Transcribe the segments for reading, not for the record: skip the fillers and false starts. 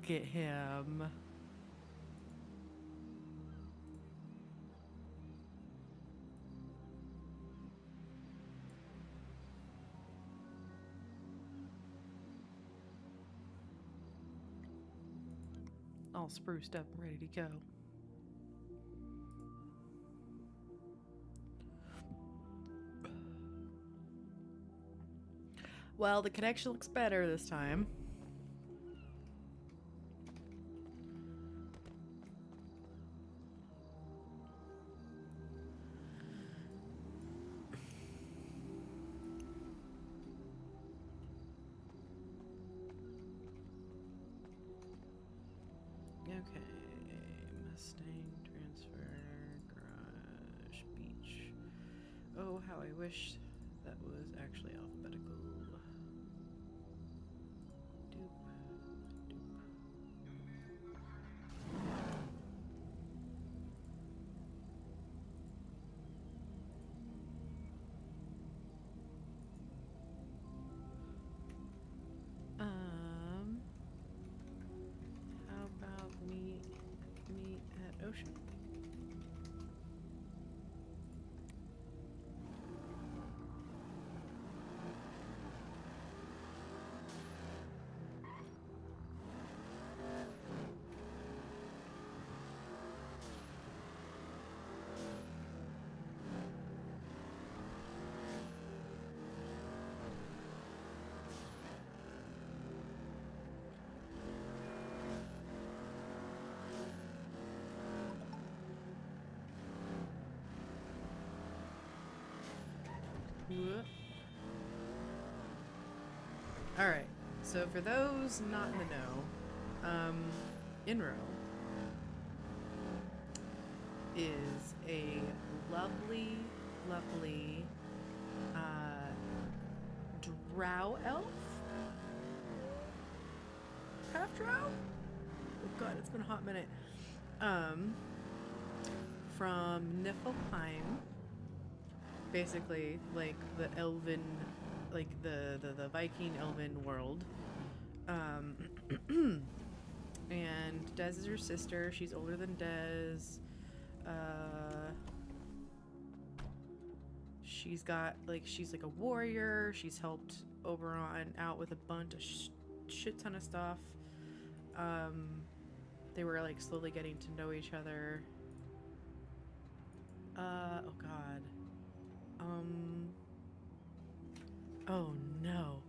Look at him. All spruced up and ready to go. Well, the connection looks better this time. Okay, Mustang, transfer, garage, beach. Oh, how I wish that was actually alphabetical. Doop, doop. How about meet at Ocean? Alright, so for those not in the know, Inro is a lovely, lovely drow elf? Half drow? Oh god, it's been a hot minute. From Niflheim. Basically, like the elven, like the Viking elven world. And Des is her sister. She's older than Des. She's like a warrior. She's helped Oberon out with a bunch of shit ton of stuff. They were like slowly getting to know each other. Oh god. Oh no.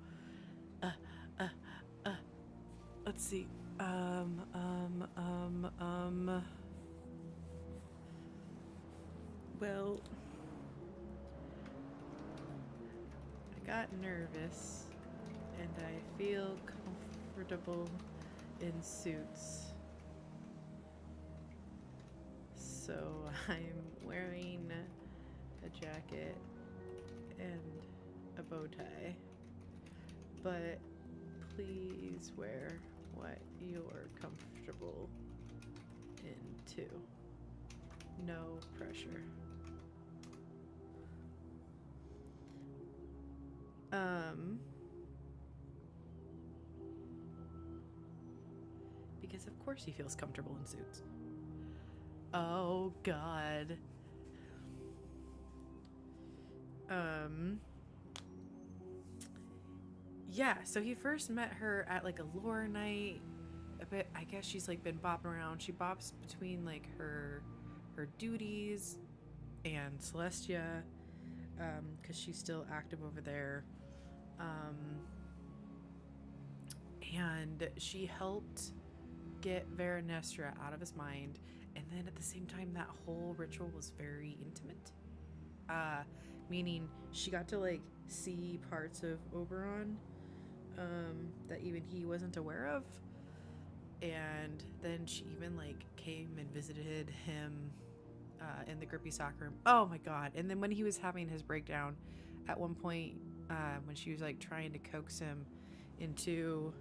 Let's see. Well, I got nervous and I feel comfortable in suits. So I'm wearing a jacket and a bow tie. But please wear what you're comfortable in too. No pressure. Because of course he feels comfortable in suits. Oh god. Yeah, so he first met her at like a lore night. But I guess she's like been bopping around. She bops between like her duties and Celestia, because she's still active over there. And she helped get Veranestra out of his mind, and then at the same time that whole ritual was very intimate. Meaning she got to like see parts of Oberon that even he wasn't aware of. And then she even like came and visited him in the grippy stock room. Oh my god. And then when he was having his breakdown at one point, when she was like trying to coax him into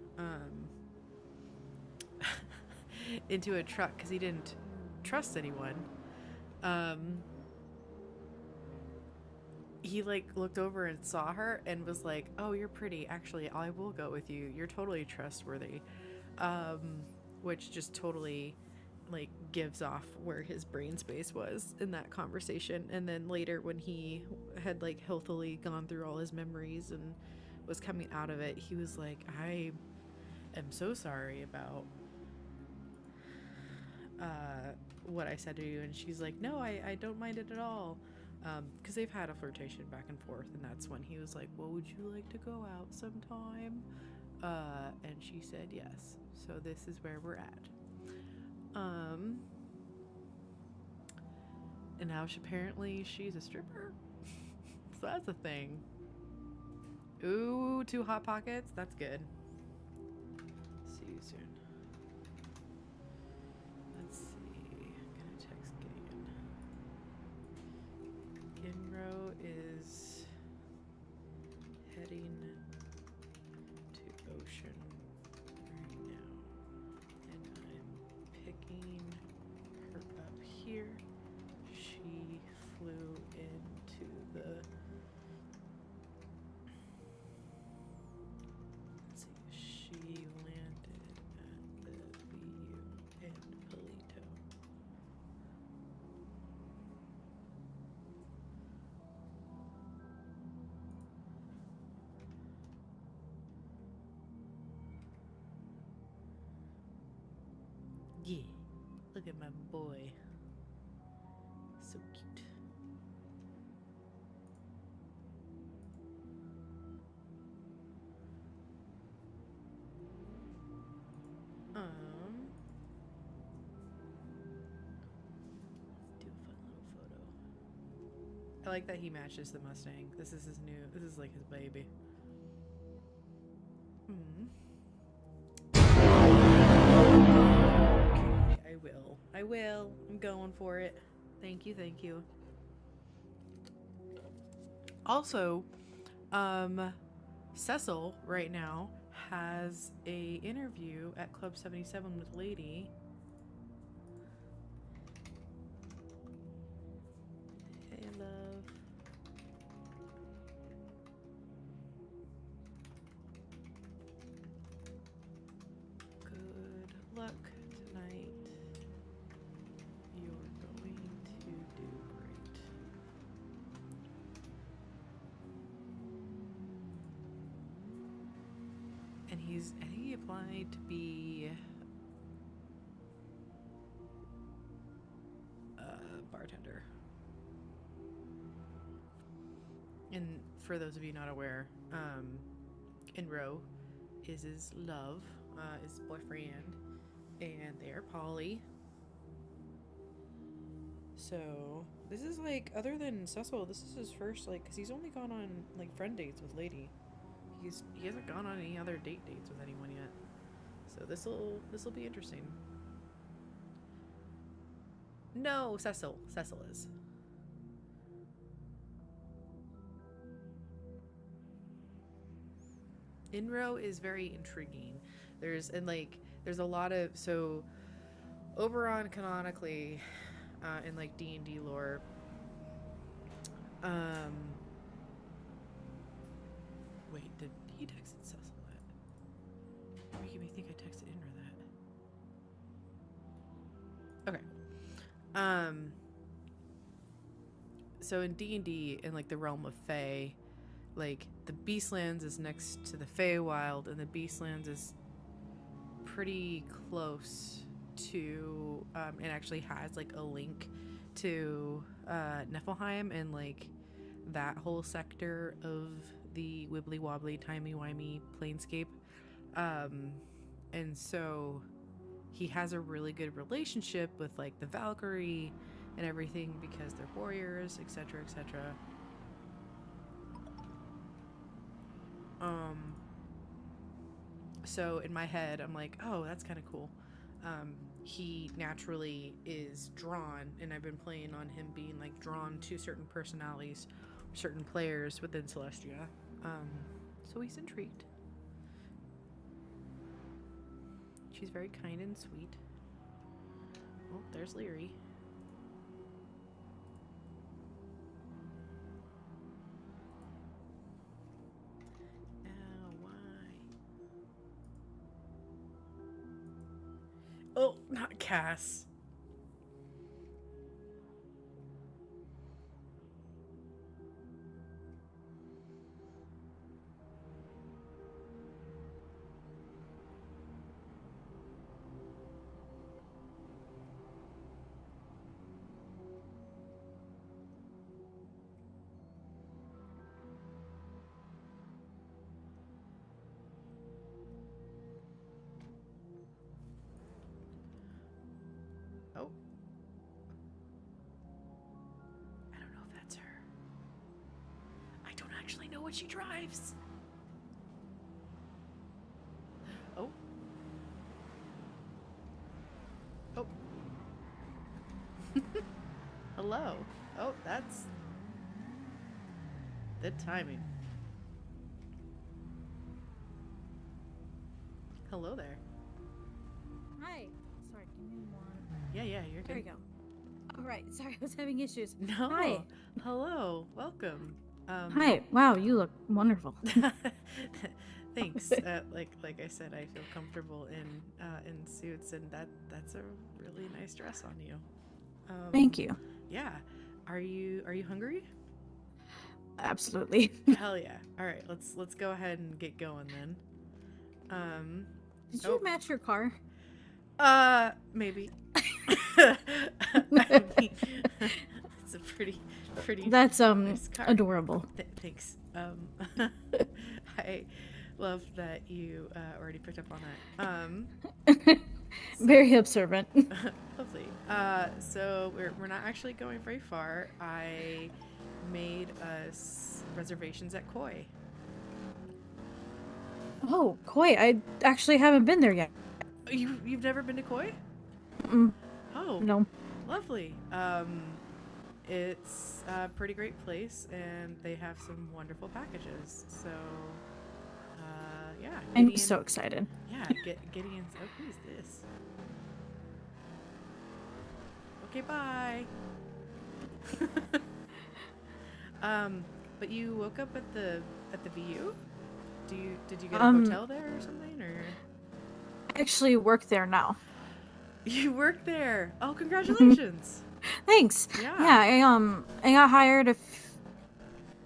into a truck because he didn't trust anyone, he like looked over and saw her and was like, oh, you're pretty, actually I will go with you, you're totally trustworthy. which just totally like gives off where his brain space was in that conversation. And then later when he had like healthily gone through all his memories and was coming out of it, he was like, I am so sorry about what I said to you. And she's like, no, I don't mind it at all, because they've had a flirtation back and forth. And that's when he was like, well, would you like to go out sometime? And she said yes. So this is where we're at. And now apparently she's a stripper. So that's a thing. Ooh, 2 hot pockets. That's good. See you soon. Let's see. I'm gonna text Gideon. Ginro is heading to Ocean right now, and I'm picking her up here. She flew into the, let's see, she landed at the VU in Polito. Yeah, look at my boy. So cute. Let's do a fun little photo. I like that he matches the Mustang. This is his new, this is like his baby. Okay, I will. I'm going for it. Thank you, thank you. Also, Cecil right now has a interview at Club 77 with Lady. Hey, love. Good luck tonight. You're going to do great. And I think he applied to be a bartender. And for those of you not aware, Inro is his love, his boyfriend, and they are poly. So this is like, other than Cecil, this is his first, like, because he's only gone on like friend dates with Lady. He hasn't gone on any other dates with anyone yet. So this'll be interesting. No, Cecil is. Inro is very intriguing. There's a lot of, so Oberon canonically, in like D&D lore, wait, did he text Cecil that? You're making me think I texted Inra that. Okay. So in D&D, in like the realm of Fae, like the Beastlands is next to the Feywild, and the Beastlands is pretty close to, it actually has like a link to Niflheim and like that whole sector of the wibbly wobbly timey wimey planescape, and so he has a really good relationship with like the Valkyrie and everything because they're warriors, etc., etc. So in my head, I'm like, oh, that's kind of cool. He naturally is drawn, and I've been playing on him being like drawn to certain personalities, certain players within Celestia. So he's intrigued. She's very kind and sweet. Oh, there's Leary. Cass. Oh. I don't know if that's her. I don't actually know what she drives. Oh. Oh. Hello. Oh, that's good timing. Hello there. Hi. Sorry, give me one. Yeah, you're good. There we go. All right. Sorry, I was having issues. No. Hi. Hello. Welcome. Hi. Wow, you look wonderful. Thanks. Like I said, I feel comfortable in suits, and that's a really nice dress on you. Thank you. Yeah. Are you hungry? Absolutely. Hell yeah. All right. Let's go ahead and get going then. Did you match your car? Maybe. I mean, it's a pretty. That's nice car. adorable. Thanks. I love that you already picked up on that. Very observant. Lovely. So we're not actually going very far. I made us reservations at Koi. Oh, Koi. I actually haven't been there yet. You've never been to Koi? Oh, No. lovely. It's a pretty great place, and they have some wonderful packages. So, yeah. I'm so excited. Yeah, Gideon's. Oh, who is this? Okay, bye. But you woke up at the VU? Did you get a hotel there or something, or? I actually work there now. You work there. Oh, congratulations. Thanks. Yeah. I got hired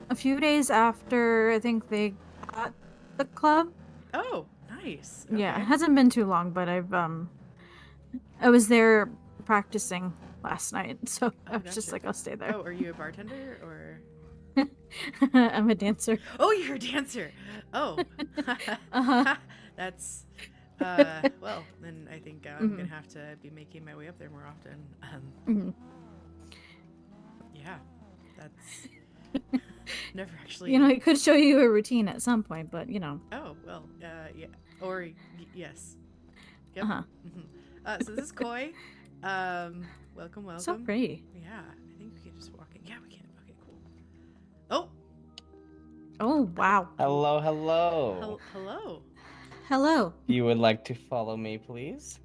a few days after I think they got the club. Oh, nice. Okay. Yeah, it hasn't been too long, but I was there practicing last night, so I was just like, I'll stay there. Oh, are you a bartender or? I'm a dancer. Oh, you're a dancer. Oh. Uh-huh. That's well, then I think I'm gonna have to be making my way up there more often. Yeah, that's never actually. You know, I could show you a routine at some point, but you know. Oh well, yeah, or yes. Yep. Uh-huh. So this is Koi. Welcome. So pretty. Yeah, I think we can just walk in. Yeah, we can. Okay, cool. Oh. Oh wow. Hello. Hello. Hello. You would like to follow me, please?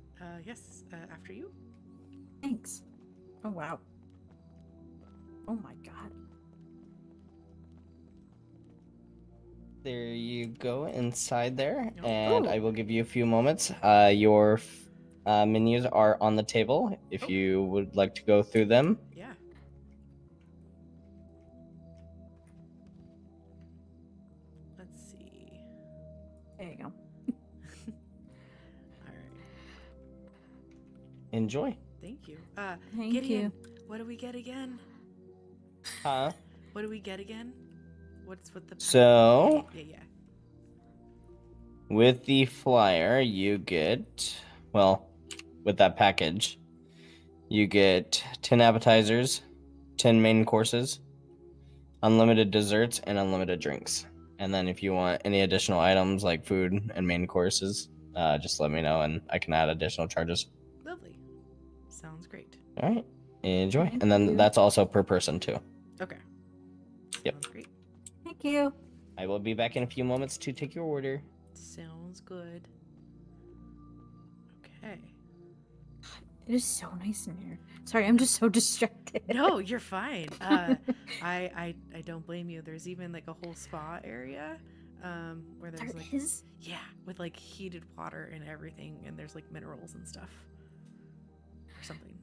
Yes. After you. Thanks. Oh wow. Oh my god. There you go inside there, Oh. and Ooh. I will give you a few moments. Your menus are on the table if you would like to go through them. Yeah. Let's see. There you go. All right. Enjoy. Thank you. Thank Gideon, you. what do we get again? Huh? What do we get again? What's with the So, Yeah. with the flyer, you get, well, with that package, you get 10 appetizers, 10 main courses, unlimited desserts, and unlimited drinks. And then if you want any additional items like food and main courses, just let me know and I can add additional charges. Lovely. Sounds great. All right. Enjoy. Thank And then you. that's also per person too. Okay. Yep. Sounds great. Thank you. I will be back in a few moments to take your order. Sounds good. Okay. It is so nice in here. Sorry, I'm just so distracted. No, you're fine. I don't blame you. There's even like a whole spa area, where there's There like is? yeah, with like heated water and everything, and there's like minerals and stuff. or something.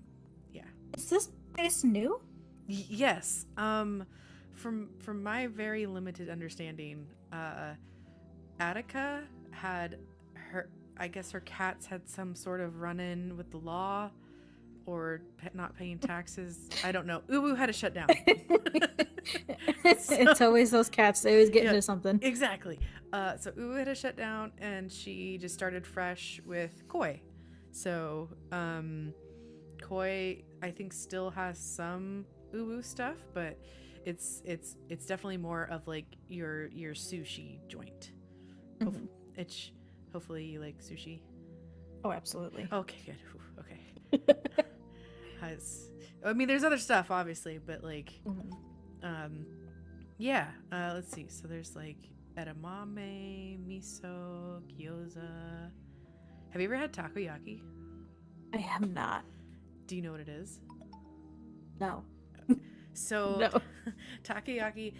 Yeah. Is this place new? Yes. From my very limited understanding, Attica had her. I guess her cats had some sort of run-in with the law, or not paying taxes. I don't know. Uwu had to shut down. It's always those cats. They always get Yeah, into something. Exactly. So Uwu had to shut down, and she just started fresh with Koi. So Koi, I think, still has some Uwu stuff, but it's definitely more of like your sushi joint. Mhm. Hopefully you like sushi. Oh, absolutely. Okay, good. Whew, okay. I mean, there's other stuff, obviously, but like, yeah. Let's see. So there's like edamame, miso, gyoza. Have you ever had takoyaki? I have not. Do you know what it is? No. So, No. takoyaki,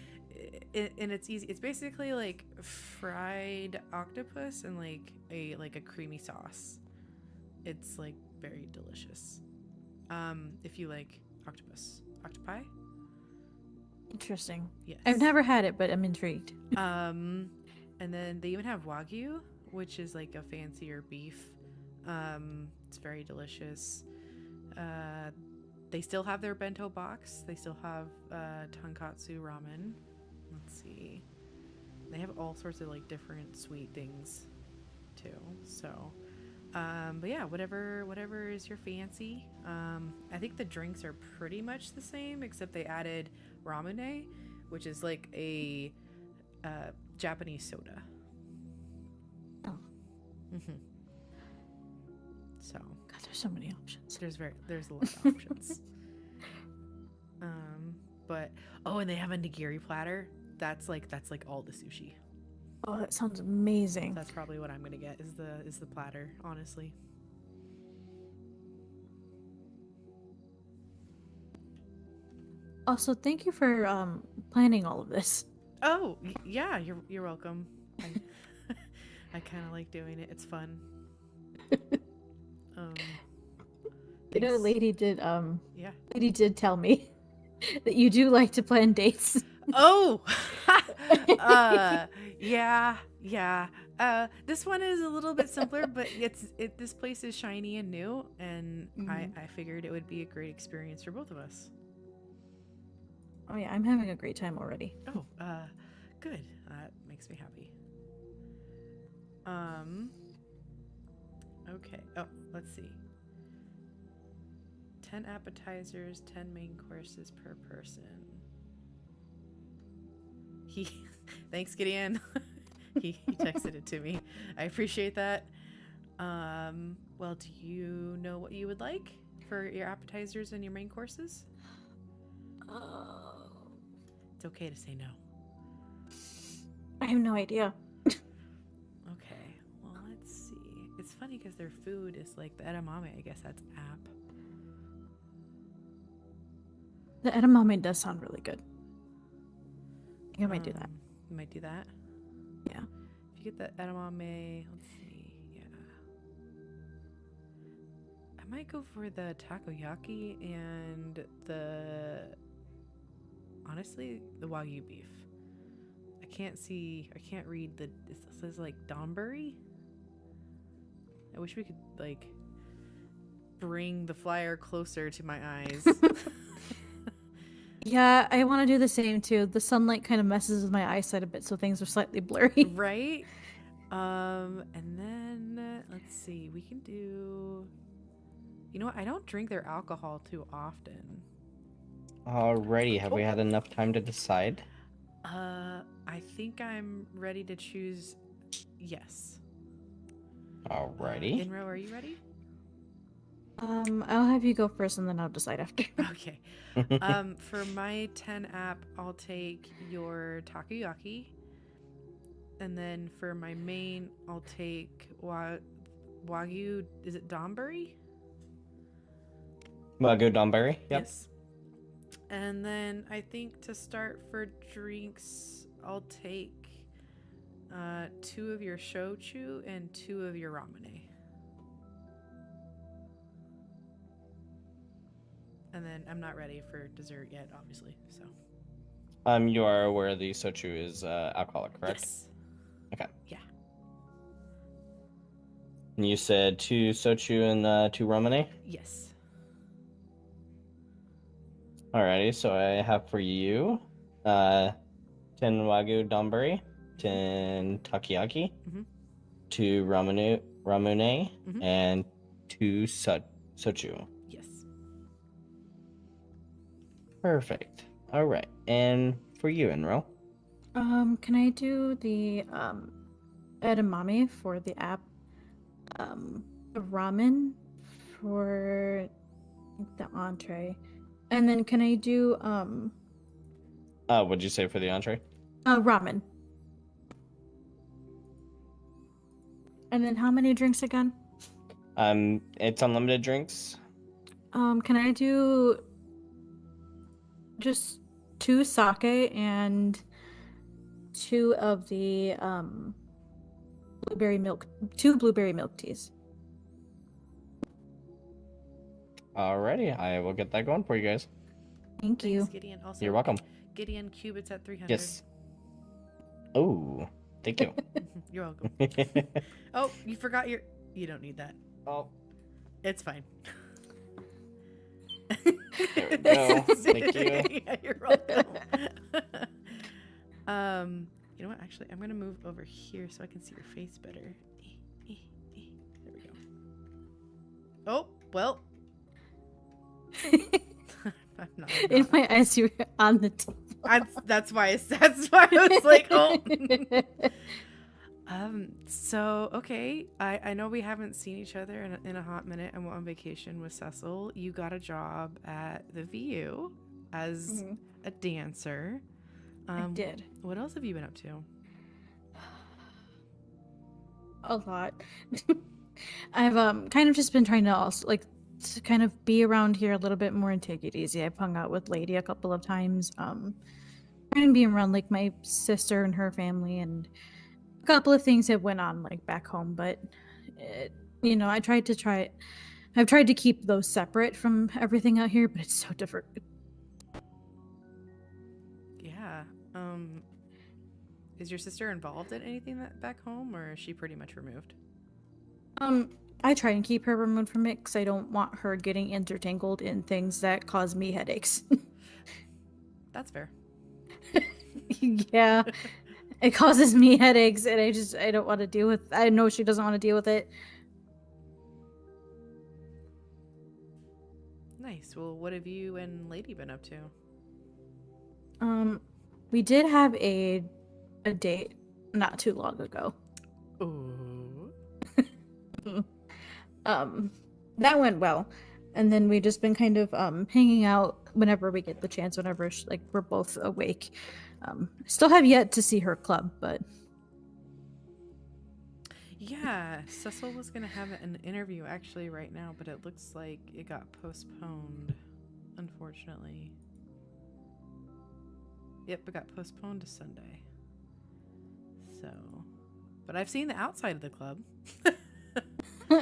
and it's easy. It's basically like fried octopus and like a creamy sauce. It's like very delicious. If you like octopi. Interesting. Yes. I've never had it, but I'm intrigued. And then they even have wagyu, which is like a fancier beef. It's very delicious. They still have their bento box. They still have tonkatsu ramen. Let's see. They have all sorts of like different sweet things too. So, but yeah, whatever is your fancy. I think the drinks are pretty much the same, except they added ramune, which is like a Japanese soda. Oh. Mm-hmm. So God, there's so many options. there's a lot of options. But and they have a nigiri platter. That's like all the sushi. Oh, that sounds amazing. That's probably what I'm gonna get is the platter, honestly. Also, thank you for planning all of this. Oh yeah, you're welcome. I kind of like doing it. It's fun. You know, thanks. lady did Yeah. lady did tell me that you do like to plan dates. Oh. Yeah. This one is a little bit simpler, but this place is shiny and new, and I figured it would be a great experience for both of us. Oh yeah, I'm having a great time already. Oh, good. That makes me happy. Okay. Oh, let's see. 10 appetizers, 10 main courses per person. Thanks, Gideon. he texted it to me. I appreciate that. Well, do you know what you would like for your appetizers and your main courses? It's okay to say no. I have no idea. Okay, well, let's see. It's funny because their food is like the edamame. I guess that's app. The edamame does sound really good. I think I might do that. You might do that? Yeah. If you get the edamame, let's see. Yeah. I might go for the takoyaki and honestly, the wagyu beef. I can't read it says like Donburi. I wish we could like bring the flyer closer to my eyes. Yeah, I want to do the same too. The sunlight kind of messes with my eyesight a bit, so things are slightly blurry. Right? And then let's see. We can do. You know what? I don't drink their alcohol too often. Alrighty, have we had enough time to decide? I think I'm ready to choose. Yes. Alrighty. Inro, are you ready? I'll have you go first, and then I'll decide after. Okay. For my 10 app, I'll take your takoyaki, and then for my main, I'll take wagyu. Is it Donburi? Wagyu Donburi. Yep. Yes. And then I think to start for drinks, I'll take 2 of your shochu and 2 of your ramune. And then I'm not ready for dessert yet, obviously. So. You are aware the sochu is alcoholic, correct? Yes. Okay. Yeah. And you said 2 sochu and 2 ramune? Yes. Alrighty, so I have for you 10 wagyu donburi, 10 takoyaki, Mhm. 2 ramune, Mhm. and 2 sochu. Yes. Perfect. Alright, and for you, Enro? Can I do the edamame for the app? Ramen for the entree. And then can I do What'd you say for the entree? ramen? And then how many drinks again? It's unlimited drinks. Can I do just 2 sake and 2 of the two blueberry milk teas? Alrighty, I will get that going for you guys. Thank you. Thanks, Gideon. Also, You're welcome. Gideon, cubits at 300. Yes. Oh, thank you. You're welcome. Oh, you forgot your... You don't need that. Oh, It's fine. there we go. Thank you. Yeah, you're welcome. You know what? Actually, I'm gonna move over here so I can see your face better. There we go. Oh, well. I'm not. In my eyes, you were on the table. That's why I was like, oh. So okay, I know we haven't seen each other in a hot minute. I'm on vacation with Cecil. You got a job at the VU as a dancer. I did. What else have you been up to? A lot. I've kind of just been trying to also to kind of be around here a little bit more and take it easy. I've hung out with Lady a couple of times. Trying to be around like my sister and her family, and a couple of things that went on like back home, but I've tried to keep those separate from everything out here, but it's so different. Yeah. Is your sister involved in anything back home, or is she pretty much removed? I try and keep her removed from it because I don't want her getting intertangled in things that cause me headaches. That's fair. Yeah. It causes me headaches, and I don't want to deal with. I know she doesn't want to deal with it. Nice. Well, what have you and Lady been up to? We did have a date not too long ago. Ooh. That went well, and then we just been kind of hanging out whenever we get the chance, whenever we're both awake. Still have yet to see her club, but Yeah, Cecil was gonna have an interview actually right now, but it looks like it got postponed, unfortunately. Yep, it got postponed to Sunday. So, but I've seen the outside of the club.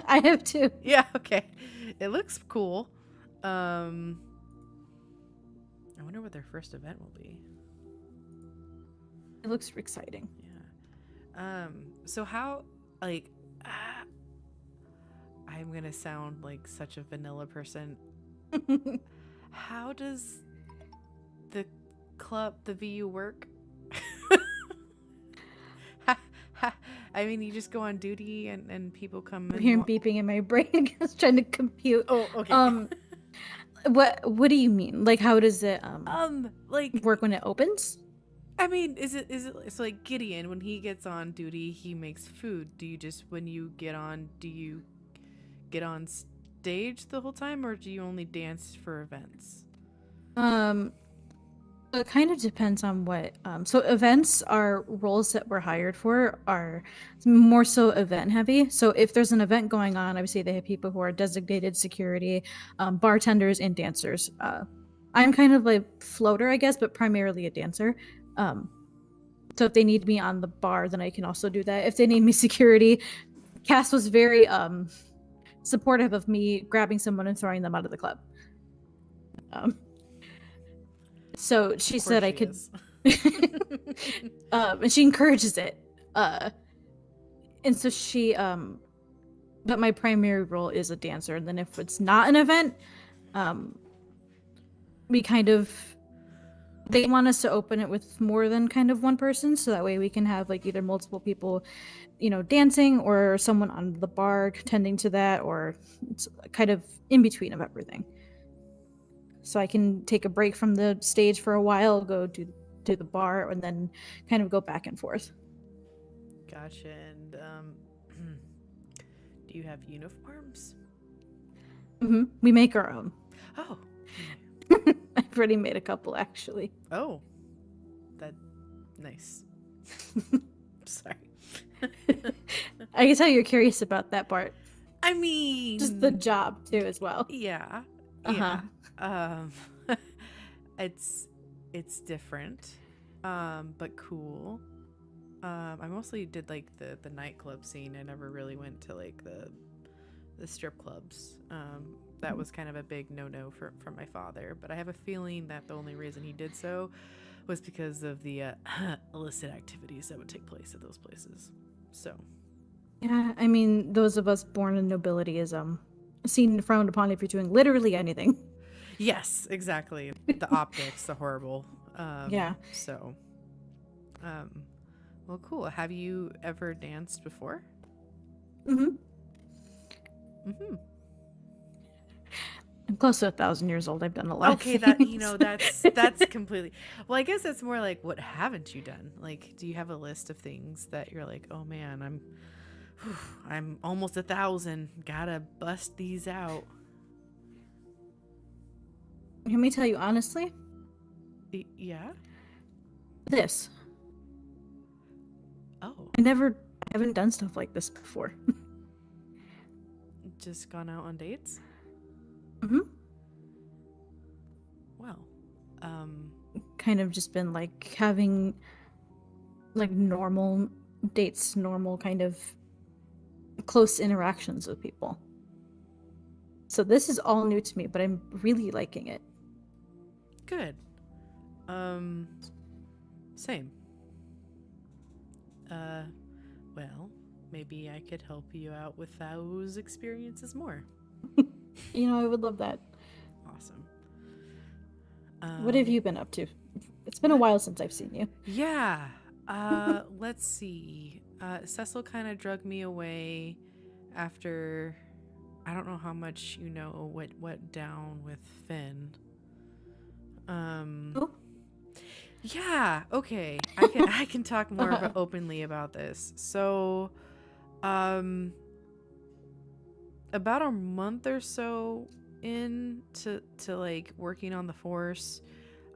I have too. Yeah, okay. It looks cool. I wonder what their first event will be. It looks exciting. Yeah. So how, like, I'm gonna sound like such a vanilla person. How does the club, the VU work? I mean, you just go on duty and people come. I'm hearing beeping in my brain. I was trying to compute. Oh, okay. What do you mean? Like, how does it like work when it opens? I mean, is it it's like Gideon when he gets on duty, he makes food. Do you just when you get on, do you get on stage the whole time, or do you only dance for events? It kind of depends on what. So events are roles that we're hired for are more so event heavy. So if there's an event going on, obviously they have people who are designated security, bartenders, and dancers. I'm kind of like floater, I guess, but primarily a dancer. So if they need me on the bar, then I can also do that. If they need me security, Cass was very supportive of me grabbing someone and throwing them out of the club. So she Of said course I she could, is. and she encourages it. And so she, but my primary role is a dancer. And then if it's not an event, we kind of, they want us to open it with more than kind of one person. So that way we can have like either multiple people, dancing or someone on the bar tending to that, or it's kind of in between of everything. So I can take a break from the stage for a while, go do the bar, and then kind of go back and forth. Gotcha. And do you have uniforms? We make our own. Oh. I've already made a couple, actually. Oh. That nice. Sorry. I can tell you're curious about that part. I mean, Just the job too, as well. yeah. Uh-huh. Yeah. It's different. But cool. I mostly did like the nightclub scene. I never really went to like the strip clubs. That was kind of a big no-no from my father, but I have a feeling that the only reason he did so was because of the illicit activities that would take place at those places. So Yeah, I mean, those of us born in nobility is seen and frowned upon if you're doing literally anything. yes, exactly. The optics, the horrible. Yeah. So, well, cool. Have you ever danced before? Mm-hmm. I'm close to 1,000 years old. I've done a lot. Okay, of that things. that's completely. Well, I guess that's more like, what haven't you done? Like, do you have a list of things that you're like, oh man, I'm almost 1,000. Gotta bust these out. Let me tell you honestly. Yeah. This. Oh, I haven't done stuff like this before. just gone out on dates? Mm-hmm. Well, Kind of just been like having like normal dates, normal kind of close interactions with people. So this is all new to me, but I'm really liking it. good. Same. Well, maybe I could help you out with those experiences more. I would love that. Awesome. What have you been up to? It's been a while since I've seen you. Yeah. Let's see. Cecil kind of drug me away after, I don't know how much you know what went down with Finn. Oh. Yeah, okay. I can talk more openly about this. So, about a month or so into like working on the force,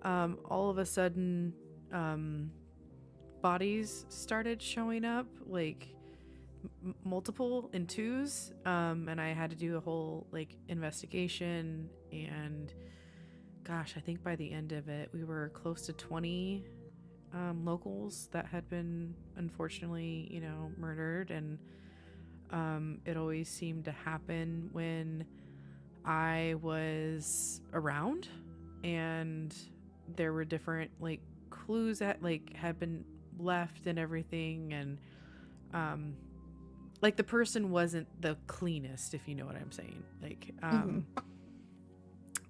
all of a sudden, bodies started showing up, like multiple in twos, and I had to do a whole like investigation, and gosh, I think by the end of it we were close to 20 locals that had been unfortunately murdered, and it always seemed to happen when I was around, and there were different like clues that like had been left and everything, and like the person wasn't the cleanest, if you know what I'm saying, like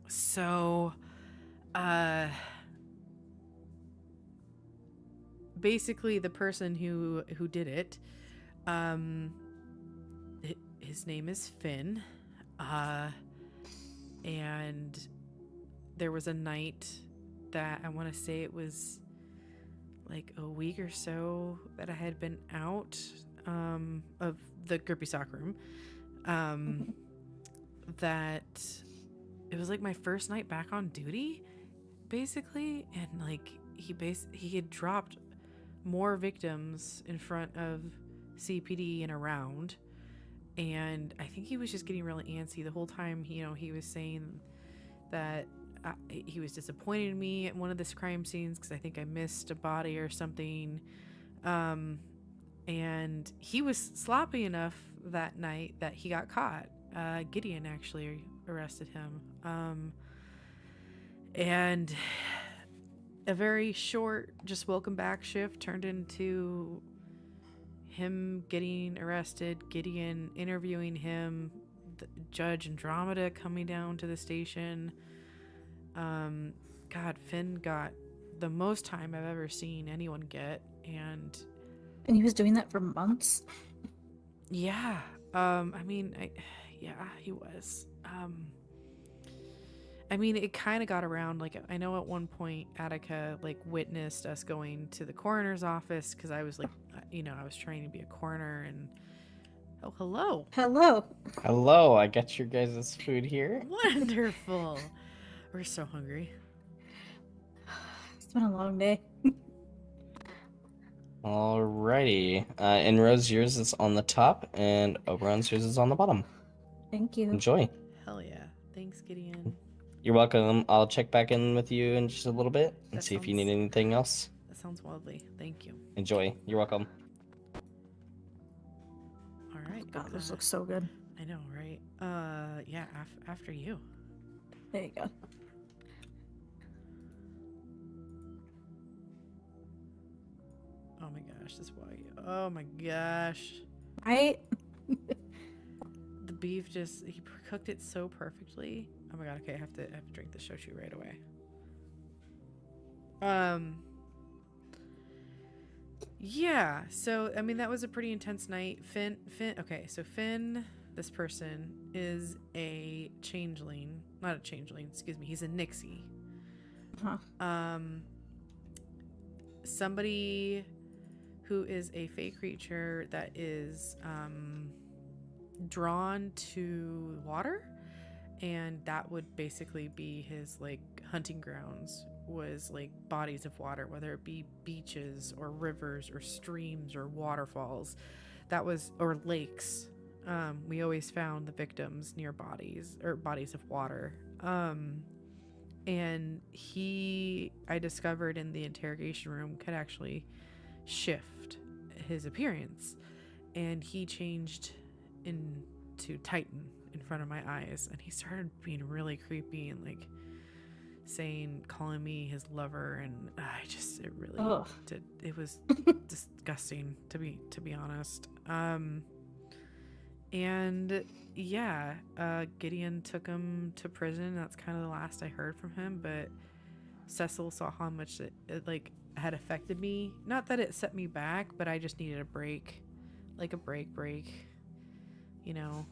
so basically the person who did it, his name is Finn, and there was a night that I want to say it was like a week or so that I had been out of the groupie sock room, that it was like my first night back on duty basically, and like he had dropped more victims in front of CPD and around, and I think he was just getting really antsy the whole time. He was saying that he was disappointed in me at one of this crime scenes because I think I missed a body or something, and he was sloppy enough that night that he got caught. Gideon actually arrested him, And a very short, just welcome back shift turned into him getting arrested, Gideon interviewing him, the Judge Andromeda coming down to the station. God, Finn got the most time I've ever seen anyone get, and he was doing that for months. yeah, yeah, he was. I mean, it kind of got around. Like, I know at one point Attica like witnessed us going to the coroner's office because I was like, I was trying to be a coroner, and oh, hello. Hello, I got your guys' food here. Wonderful. We're so hungry. It's been a long day. Alrighty. And Rose, yours is on the top, and Oberon's yours is on the bottom. Thank you. Enjoy. Hell yeah. Thanks, Gideon. You're welcome. I'll check back in with you in just a little bit and That see if you sounds- need anything else. That sounds lovely. Thank you. Enjoy. You're welcome. All right. God, this looks so good. I know, right? Yeah, after you. There you go. Oh my gosh, this wagyu. Oh my gosh. Right? The beef he cooked it so perfectly. Oh my god, okay, I have to drink the shochu right away. Yeah, so I mean that was a pretty intense night. Finn, okay, so Finn, this person is a changeling, not a changeling, excuse me, he's a Nixie. Huh. Somebody who is a fey creature that is drawn to water, and that would basically be his like hunting grounds, was like bodies of water, whether it be beaches or rivers or streams or waterfalls, or lakes. We always found the victims near bodies of water. And I discovered in the interrogation room, could actually shift his appearance, and he changed into Titan in front of my eyes, and he started being really creepy and like calling me his lover, and it was disgusting to be honest. And yeah, Gideon took him to prison. That's kind of the last I heard from him, but Cecil saw how much it like had affected me. Not that it set me back, but I just needed a break, like a break, you know.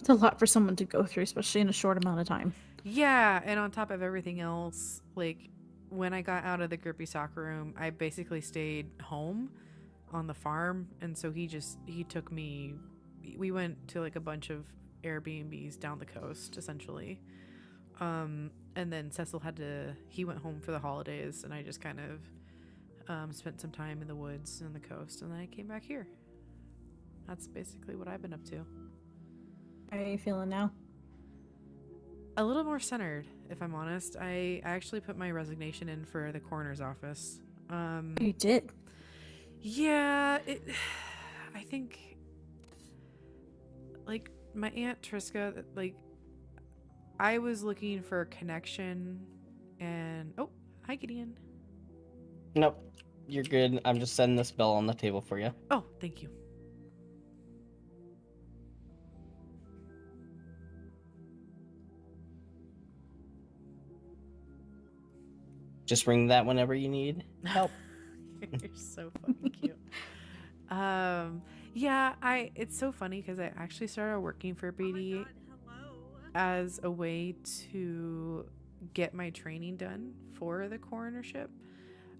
It's a lot for someone to go through, especially in a short amount of time. Yeah, and on top of everything else, like when I got out of the grippy soccer room, I basically stayed home on the farm, and so he took me. We went to like a bunch of Airbnbs down the coast, essentially. And then Cecil he went home for the holidays, and I just kind of spent some time in the woods and the coast, and then I came back here. That's basically what I've been up to. How are you feeling now? A little more centered, if I'm honest. I actually put my resignation in for the coroner's office. You did? Yeah, I think, like, my Aunt Triska, like, I was looking for a connection, and... Oh, hi, Gideon. Nope. You're good. I'm just setting this bell on the table for you. Oh, thank you. Just ring that whenever you need help. You're so fucking cute. Yeah, it's so funny because I actually started working for BD as a way to get my training done for the coronership.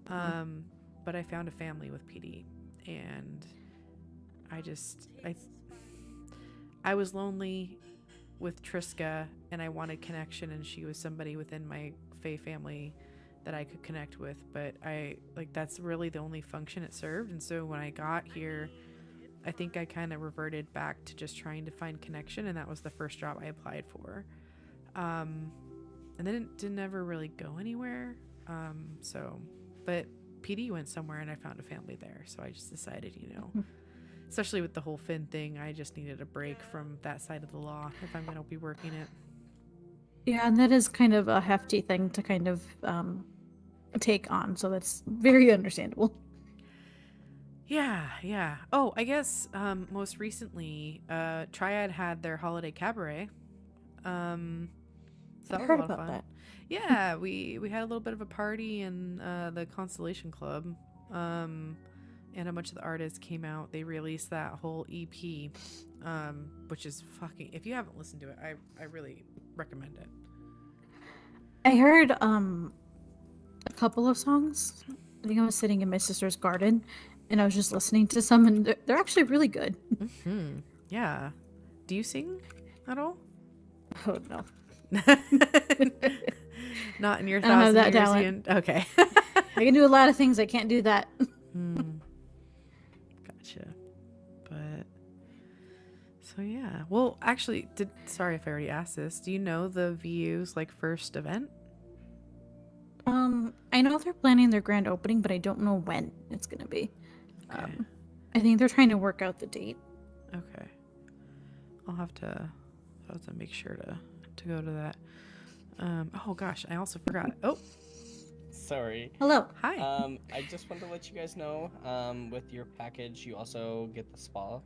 But I found a family with PD, and I was lonely with Triska, and I wanted connection, and she was somebody within my Fae family that I could connect with, but that's really the only function it served. And so when I got here, I think I kind of reverted back to just trying to find connection, and that was the first job I applied for. And then it didn't ever really go anywhere. But PD went somewhere, and I found a family there, so I just decided, especially with the whole Finn thing, I just needed a break from that side of the law if I'm going to be working it. Yeah, and that is kind of a hefty thing to kind of take on, so that's very understandable. Yeah. Oh, I guess most recently, Triad had their holiday cabaret. Um, so I that was a heard lot of about fun. that. Yeah, we had a little bit of a party in the Constellation Club. And a bunch of the artists came out. They released that whole EP, which is fucking. If you haven't listened to it, I really recommend it. I heard a couple of songs. I think I was sitting in my sister's garden and I was just listening to some, and they're actually really good. Hmm. Yeah. Do you sing at all? Oh no. Not in your I don't have 1,000 that years. talent. Okay. I can do a lot of things. I can't do that. Gotcha. But so yeah. Well, actually, sorry if I already asked this. Do you know the VU's like first event? I know they're planning their grand opening, but I don't know when it's gonna be. Okay. I think they're trying to work out the date. Okay. I'll have to make sure to go to that. Oh gosh, I also forgot. Oh, Sorry. Hello. hi. I just wanted to let you guys know, with your package, you also get the spa.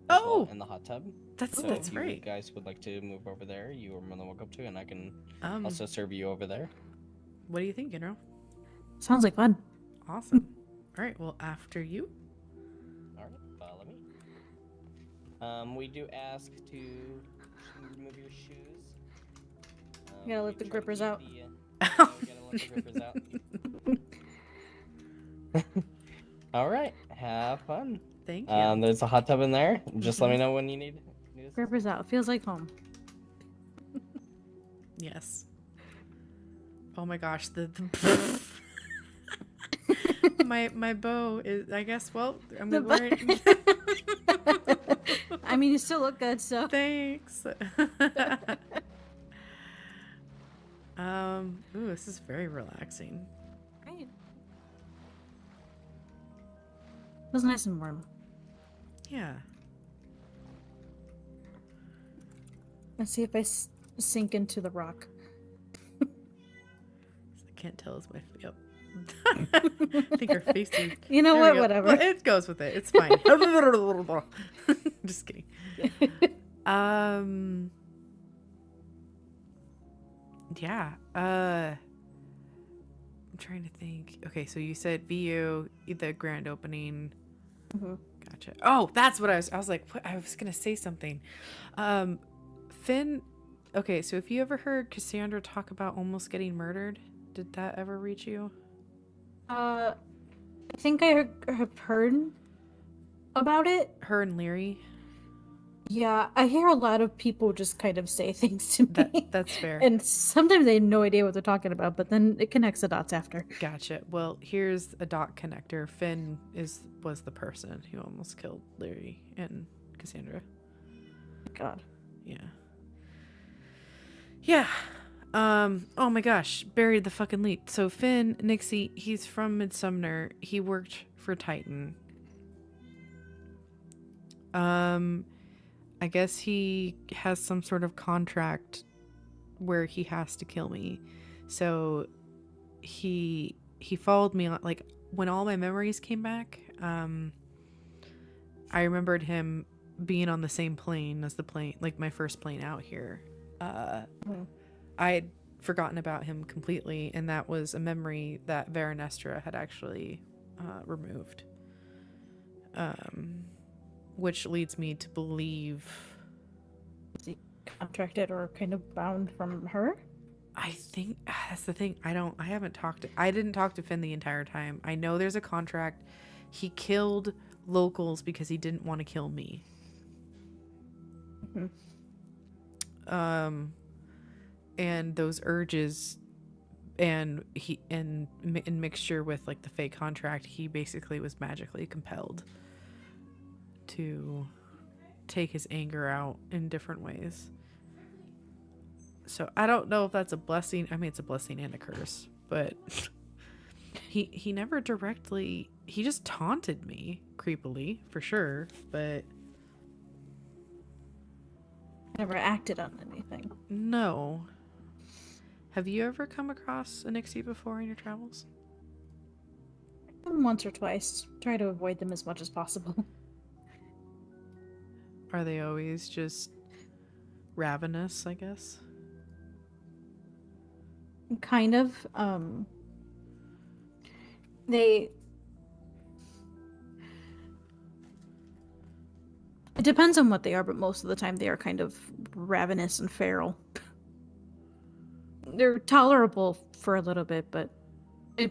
Oh! And the hot tub. That's So that's if you great. guys would like to move over there, you are more than welcome to, and I can Um, also serve you over there. what do you think, General? Sounds like fun. Awesome. All right. Well, after you. All right, follow me. We do ask to remove your shoes. You gotta let we the try to grippers keep out. yeah, we gotta let the grippers out. All right, have fun. Thank you. There's a hot tub in there. Just let Mhm. me know when you need assistance. Grippers out. Feels like home. Yes. Oh my gosh, the my bow is. I guess. Well, I'm The gonna wear it. I mean, you still look good, so. Thanks. Ooh, this is very relaxing. Great. Feels nice and warm. Yeah. Let's see if I sink into the rock. I can't tell. It's my yep. I think her face is. You know There we what? go. Whatever. Well, it goes with it. It's fine. Just kidding. Yeah. I'm trying to think. Okay, so you said VU, the grand opening. Mm-hmm. Gotcha. Oh, that's what I was like, what? I was gonna say something. Finn. Okay, so if you ever heard Cassandra talk about almost getting murdered, did that ever reach you? I think I have heard about it. Her and Leary. Yeah, I hear a lot of people just kind of say things to me. That's fair. And sometimes they have no idea what they're talking about, but then it connects the dots after. Gotcha. Well, here's a dot connector. Finn was the person who almost killed Leary and Cassandra. God. Yeah. Yeah. Oh my gosh, buried the fucking lead. So Finn Nixie, he's from Midsumner. He worked for Titan. I guess he has some sort of contract where he has to kill me. So he followed me on, like, when all my memories came back. I remembered him being on the same plane as the plane, like my first plane out here. I had forgotten about him completely, and that was a memory that Veranestra had actually removed. Which leads me to believe... Is he contracted or kind of bound from her? I think that's the thing. I didn't talk to Finn the entire time. I know there's a contract. He killed locals because he didn't want to kill me. Mm-hmm. And those urges, and he in mixture with like the fake contract, he basically was magically compelled to take his anger out in different ways. So I don't know if that's a blessing. I mean, it's a blessing and a curse, but he never directly, he just taunted me creepily for sure, but Never acted on anything. no. Have you ever come across a Nixie before in your travels? Once or twice. Try to avoid them as much as possible. Are they always just ravenous, I guess? Kind of. They... It depends on what they are, but most of the time they are kind of ravenous and feral. They're tolerable for a little bit, but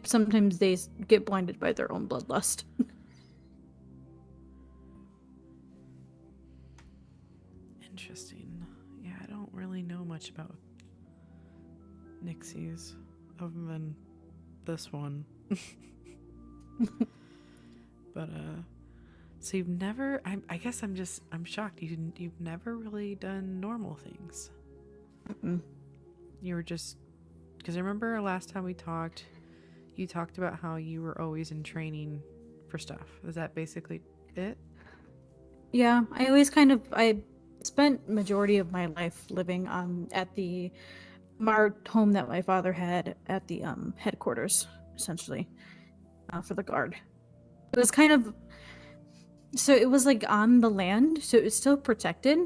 sometimes they get blinded by their own bloodlust. Interesting. Yeah, I don't really know much about Nixies other than this one. But so you've never, I guess I'm shocked. You've never really done normal things. Mm-mm. You were just, because I remember last time we talked, you talked about how you were always in training for stuff. Is that basically it? Yeah, I spent majority of my life living at the home that my father had at the headquarters, essentially, for the guard. It was kind of, so it was like on the land, so it was still protected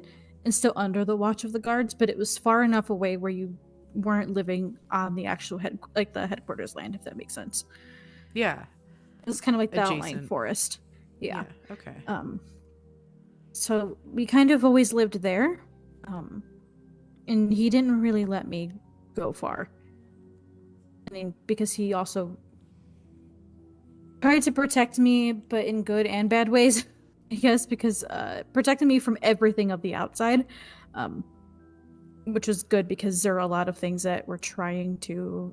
and still under the watch of the guards, but it was far enough away where you weren't living on the actual the headquarters land, if that makes sense. Yeah. It was kind of like the outlying Adjacent. forest. Yeah. Okay. So we kind of always lived there. And he didn't really let me go far. I mean, because he also tried to protect me, but in good and bad ways, I guess, because protecting me from everything of the outside, which was good because there are a lot of things that we're trying to...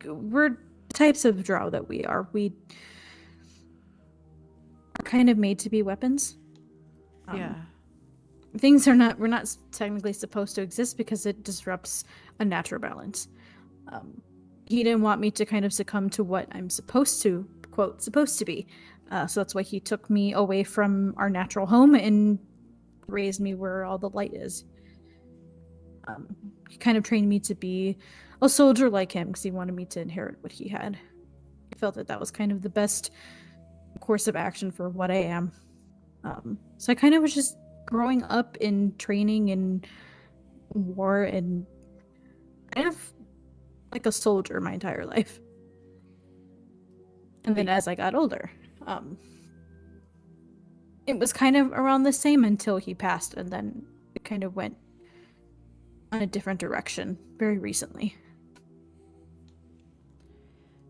we're types of drow that we are. We are kind of made to be weapons. Yeah. We're not technically supposed to exist because it disrupts a natural balance. He didn't want me to kind of succumb to what I'm supposed to, quote, supposed to be. So that's why he took me away from our natural home and raised me where all the light is. He kind of trained me to be a soldier like him because he wanted me to inherit what he had. I felt that was kind of the best course of action for what I am. So I kind of was just growing up in training and war and kind of like a soldier my entire life. And then as I got older, it was kind of around the same until he passed, and then it kind of went on a different direction very recently.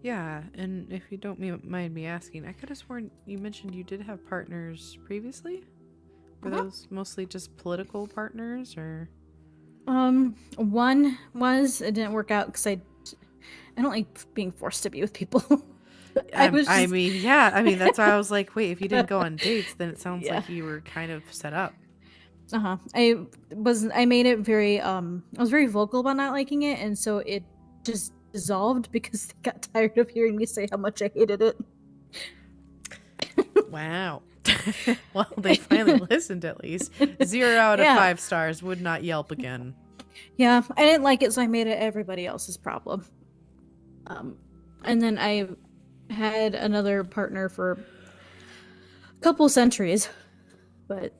Yeah, and if you don't mind me asking, I could have sworn you mentioned you did have partners previously? Were those mostly just political partners, or? One was, it didn't work out because I don't like being forced to be with people. I mean, that's why I was like, wait, if you didn't go on dates, then it sounds like you were kind of set up. I made it very, I was very vocal about not liking it, and so it just dissolved because they got tired of hearing me say how much I hated it. Wow. Well, they finally listened at least. 0 out of 5 stars, would not Yelp again. Yeah, I didn't like it, so I made it everybody else's problem. And then I had another partner for a couple centuries, but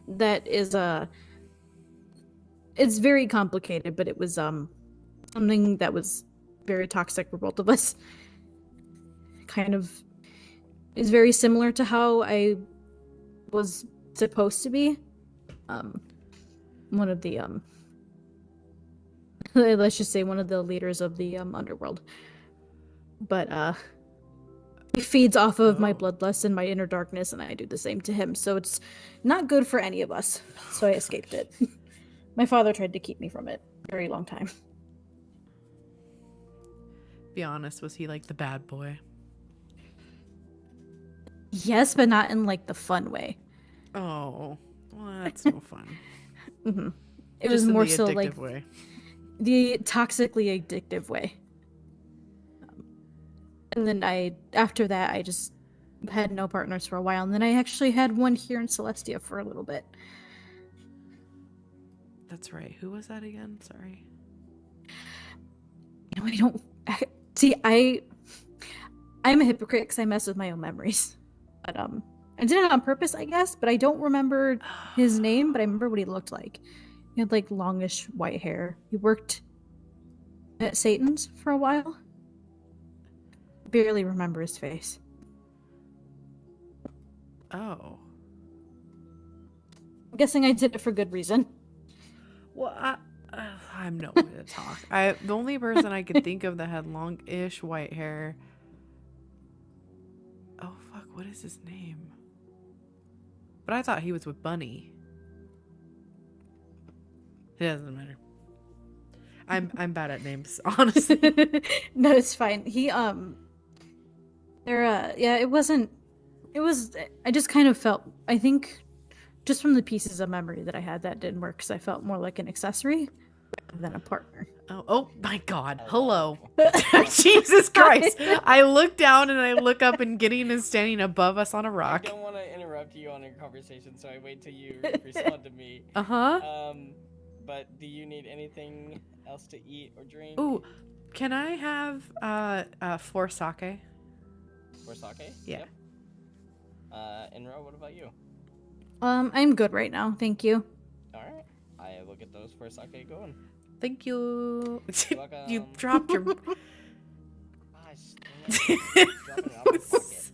that is it's very complicated, but it was something that was very toxic for both of us. Kind of is very similar to how I was supposed to be. One of the let's just say one of the leaders of the underworld. But he feeds off of my bloodlust and my inner darkness, and I do the same to him. So it's not good for any of us. So I escaped it. My father tried to keep me from it a very long time. Be honest, was he like the bad boy? Yes, but not in like the fun way. Oh, well, that's no fun. Mm-hmm. It Just was more the so addictive like way. the toxically addictive way. And then after that, I just had no partners for a while. And then I actually had one here in Celestia for a little bit. That's right. Who was that again? Sorry. You know, I don't see. I'm a hypocrite because I mess with my own memories. But I did it on purpose, I guess. But I don't remember his name. But I remember what he looked like. He had like longish white hair. He worked at Satan's for a while. Barely remember his face. Oh. I'm guessing I did it for good reason. Well, I'm no way to talk. The only person I could think of that had long-ish white hair. Oh fuck! What is his name? But I thought he was with Bunny. It doesn't matter. I'm bad at names, honestly. No, it's fine. It wasn't. It was. I just kind of felt. I think, just from the pieces of memory that I had, that didn't work because I felt more like an accessory rather than a partner. Oh my God! Hello, Jesus Christ! I look down and I look up, and Gideon is standing above us on a rock. I don't want to interrupt you on your conversation, so I wait till you respond to me. But do you need anything else to eat or drink? Ooh, can I have 4 sake? 4 sake? Yeah. Yep. Enro, what about you? I'm good right now, thank you. All right, I will get those 4 sake going. Thank you. You're welcome. You dropped your. Gosh, dang it. Dropping it out of my pocket.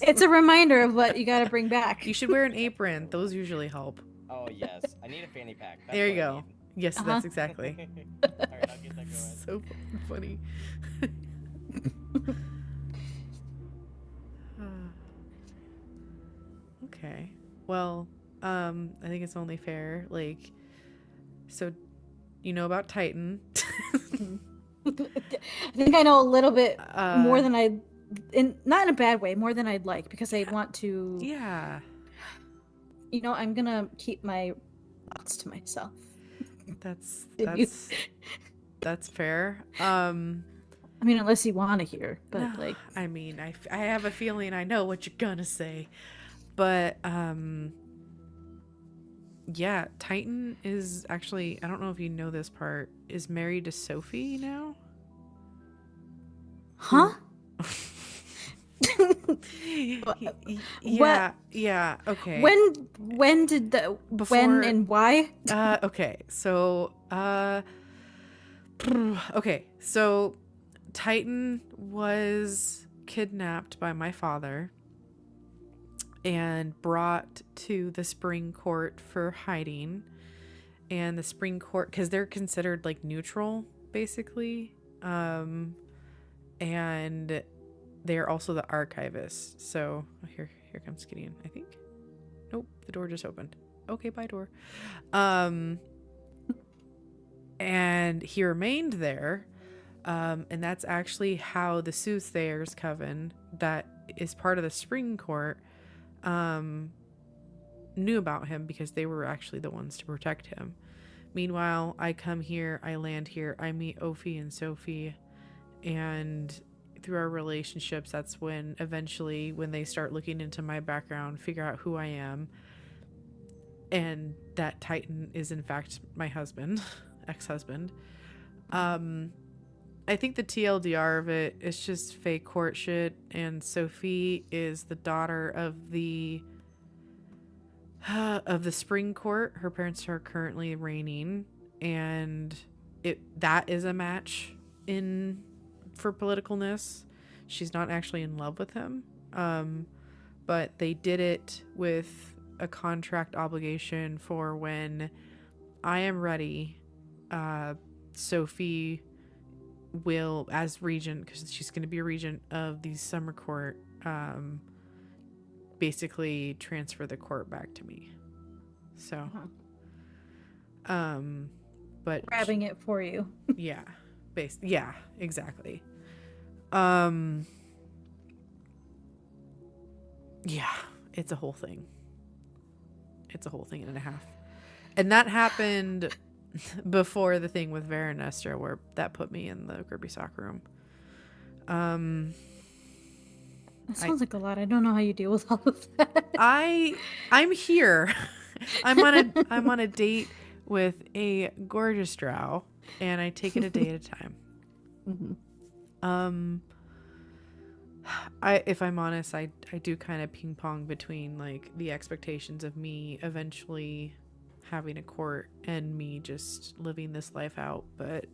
It's a reminder of what you gotta bring back. You should wear an apron. Those usually help. Oh yes, I need a fanny pack. That's There you what I go. need. Yes, Uh-huh. that's exactly. All right, I'll get that going. So funny. Okay. Well, I think it's only fair. Like, so, you know about Titan. I think I know a little bit more than not in a bad way, more than I'd like, because I want to. Yeah. You know, I'm gonna keep my thoughts to myself. That's fair. I mean, unless you want to hear, but like, I mean, I have a feeling I know what you're gonna say, but yeah, Titan is actually, I don't know if you know this part, is married to Sophie now. huh? Yeah, yeah, okay. When did the when and why? Okay, so okay, so Titan was kidnapped by my father and brought to the Spring Court for hiding. And the Spring Court, because they're considered like neutral, basically, and they're also the archivists. So here comes Gideon, I think. Nope, the door just opened. Okay, bye, door. And he remained there. And that's actually how the Soothsayers Coven, that is part of the Spring Court, knew about him, because they were actually the ones to protect him. Meanwhile, I come here, I land here, I meet Ophi and Sophie, and through our relationships, that's when eventually, when they start looking into my background, figure out who I am, and that Titan is in fact my husband, ex-husband. I think the TLDR of it is just fake court shit, and Sophie is the daughter of the Spring Court. Her parents are currently reigning, and that is a match for politicalness. She's not actually in love with him, but they did it with a contract obligation for when I am ready. Sophie will, as regent, because she's going to be a regent of the Summer Court, basically transfer the court back to me. So, but Grabbing it for you. yeah, yeah, exactly. Yeah, it's a whole thing. It's a whole thing and a half. And that happened before the thing with Vera and Esther, where that put me in the Kirby sock room. That sounds like a lot. I don't know how you deal with all of that. I'm here. I'm on a date with a gorgeous drow, and I take it a day at a time. Mm-hmm. If I'm honest, I do kind of ping pong between like the expectations of me eventually having a court and me just living this life out, but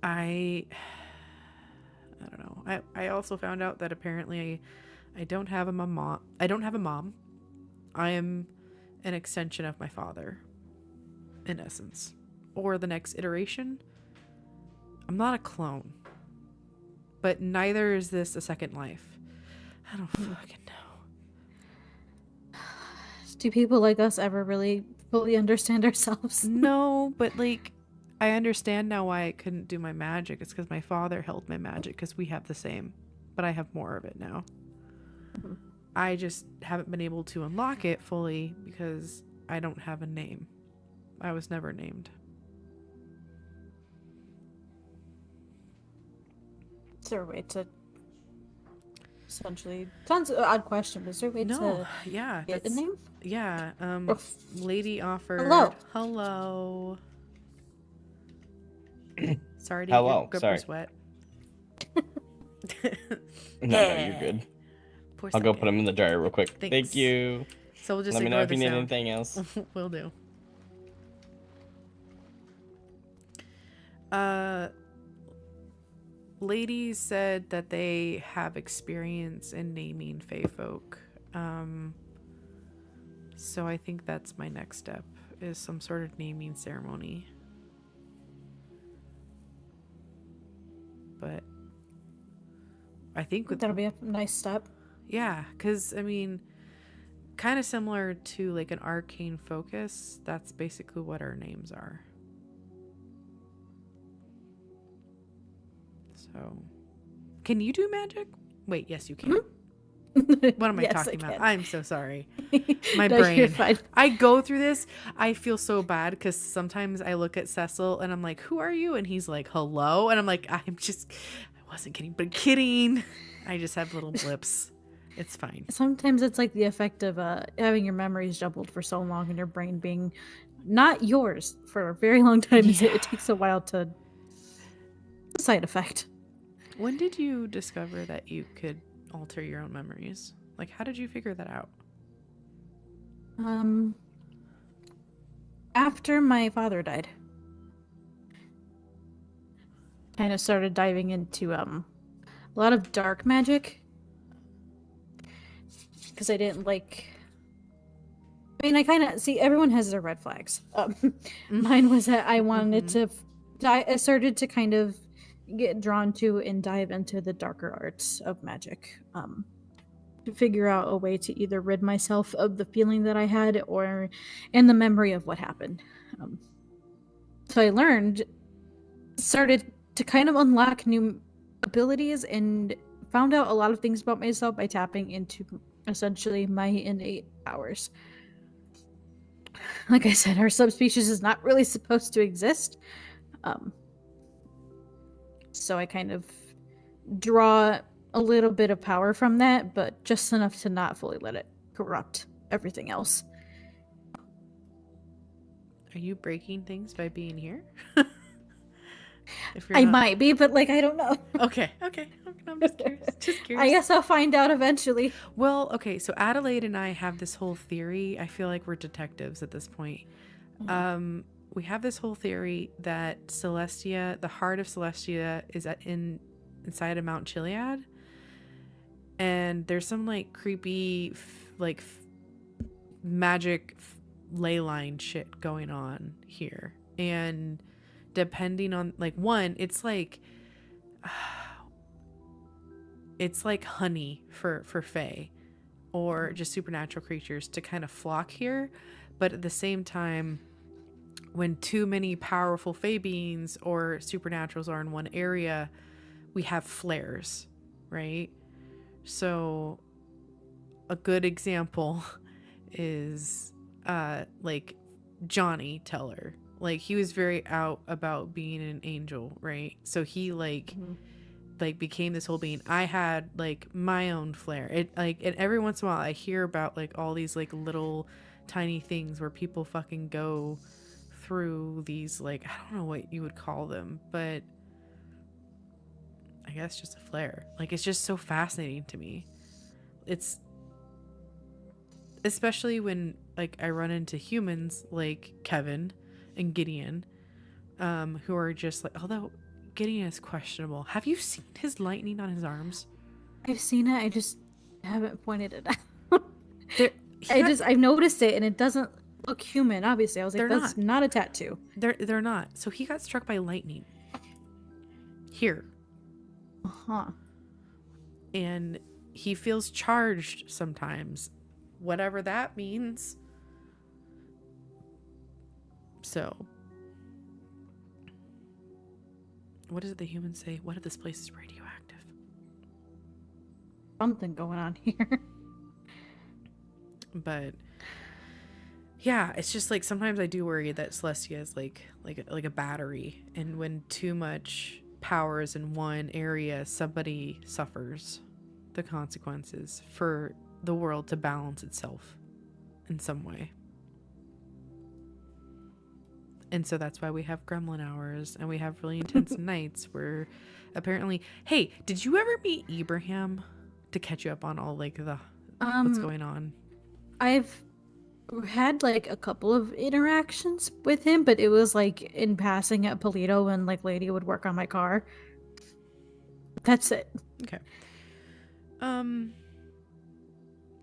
I don't know. I also found out that apparently I don't have a mom. I don't have a mom. I am an extension of my father, in essence, or the next iteration. I'm not a clone. But neither is this a second life. I don't fucking know. Do people like us ever really fully understand ourselves? No, but like, I understand now why I couldn't do my magic. It's because my father held my magic because we have the same. But I have more of it now. Mm-hmm. I just haven't been able to unlock it fully because I don't have a name. I was never named. Is there a way to essentially sounds an odd question, but is there a way to yeah, get a name? Yeah, Oh. lady offered. Hello. Sorry to get your grippers wet. No, you're good. I'll go put them in the dryer real quick. Thanks. Thank you. So we'll just let me know if you need sound. anything else. Will do. Ladies said that they have experience in naming fae folk. So I think that's my next step, is some sort of naming ceremony. But I think that'll be a nice step. Yeah, because I mean, kind of similar to like an arcane focus, that's basically what our names are. So, can you do magic? Wait, yes, you can. What am I talking about? I'm so sorry. My brain. You're fine. I go through this. I feel so bad because sometimes I look at Cecil and I'm like, "Who are you?" And he's like, "Hello." And I'm like, I wasn't kidding, but kidding. I just have little blips. It's fine. Sometimes it's like the effect of having your memories jumbled for so long and your brain being not yours for a very long time. Yeah. It takes a while to side effect. When did you discover that you could alter your own memories? Like, how did you figure that out? After my father died. Kind of started diving into a lot of dark magic. Because I didn't like... I mean, I kind of... See, everyone has their red flags. Mine was that I wanted to... I started to kind of get drawn to and dive into the darker arts of magic. To figure out a way to either rid myself of the feeling that I had or in the memory of what happened. So I started to kind of unlock new abilities and found out a lot of things about myself by tapping into essentially my innate powers. Like I said, our subspecies is not really supposed to exist. So I kind of draw a little bit of power from that, but just enough to not fully let it corrupt everything else. Are you breaking things by being here? I might be, but like I don't know. Okay. I'm just curious. I guess I'll find out eventually. Well, okay, so Adelaide and I have this whole theory. I feel like we're detectives at this point. We have this whole theory that Celestia, the heart of Celestia, is inside of Mount Chiliad. And there's some like creepy magic ley line shit going on here. And depending on like one, it's like honey for fae or just supernatural creatures to kind of flock here. But at the same time, when too many powerful fae beings or supernaturals are in one area, we have flares, right? So a good example is like Johnny Teller. Like he was very out about being an angel, right? So he like became this whole being. I had like my own flare. It like, and every once in a while I hear about like all these like little tiny things where people fucking go through these, like, I don't know what you would call them, but I guess just a flare. Like, it's just so fascinating to me. It's especially when, like, I run into humans like Kevin and Gideon, who are just like, although Gideon is questionable. Have you seen his lightning on his arms? I've seen it. I just haven't pointed it out. I've noticed it, and it doesn't look human. Obviously, I was like, that's not a tattoo. They're not. So he got struck by lightning. Here. Uh-huh. And he feels charged sometimes, whatever that means. So, what does the humans say? What if this place is radioactive? Something going on here. But yeah, it's just like sometimes I do worry that Celestia is like a battery, and when too much power is in one area, somebody suffers the consequences for the world to balance itself in some way. And so that's why we have gremlin hours, and we have really intense nights where apparently, hey, did you ever meet Ibrahim to catch you up on all like the what's going on? I've had like a couple of interactions with him, but it was like in passing at Polito when like Lady would work on my car. That's it. Okay.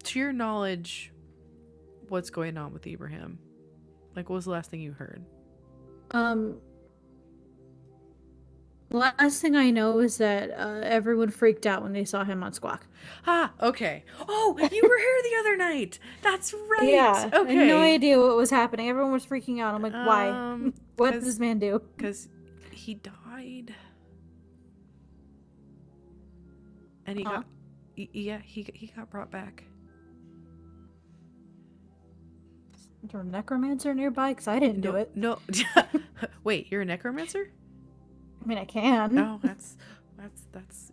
To your knowledge, what's going on with Ibrahim? Like, what was the last thing you heard? The last thing I know is that everyone freaked out when they saw him on Squawk. Ah, okay. Oh, you were here the other night. That's right. Yeah. Okay. I had no idea what was happening. Everyone was freaking out. I'm like, why? What did this man do? Because he died. And he got... Yeah, he got brought back. Is there a necromancer nearby? Because I didn't do it. No. Wait, you're a necromancer? I mean, I can. Oh, that's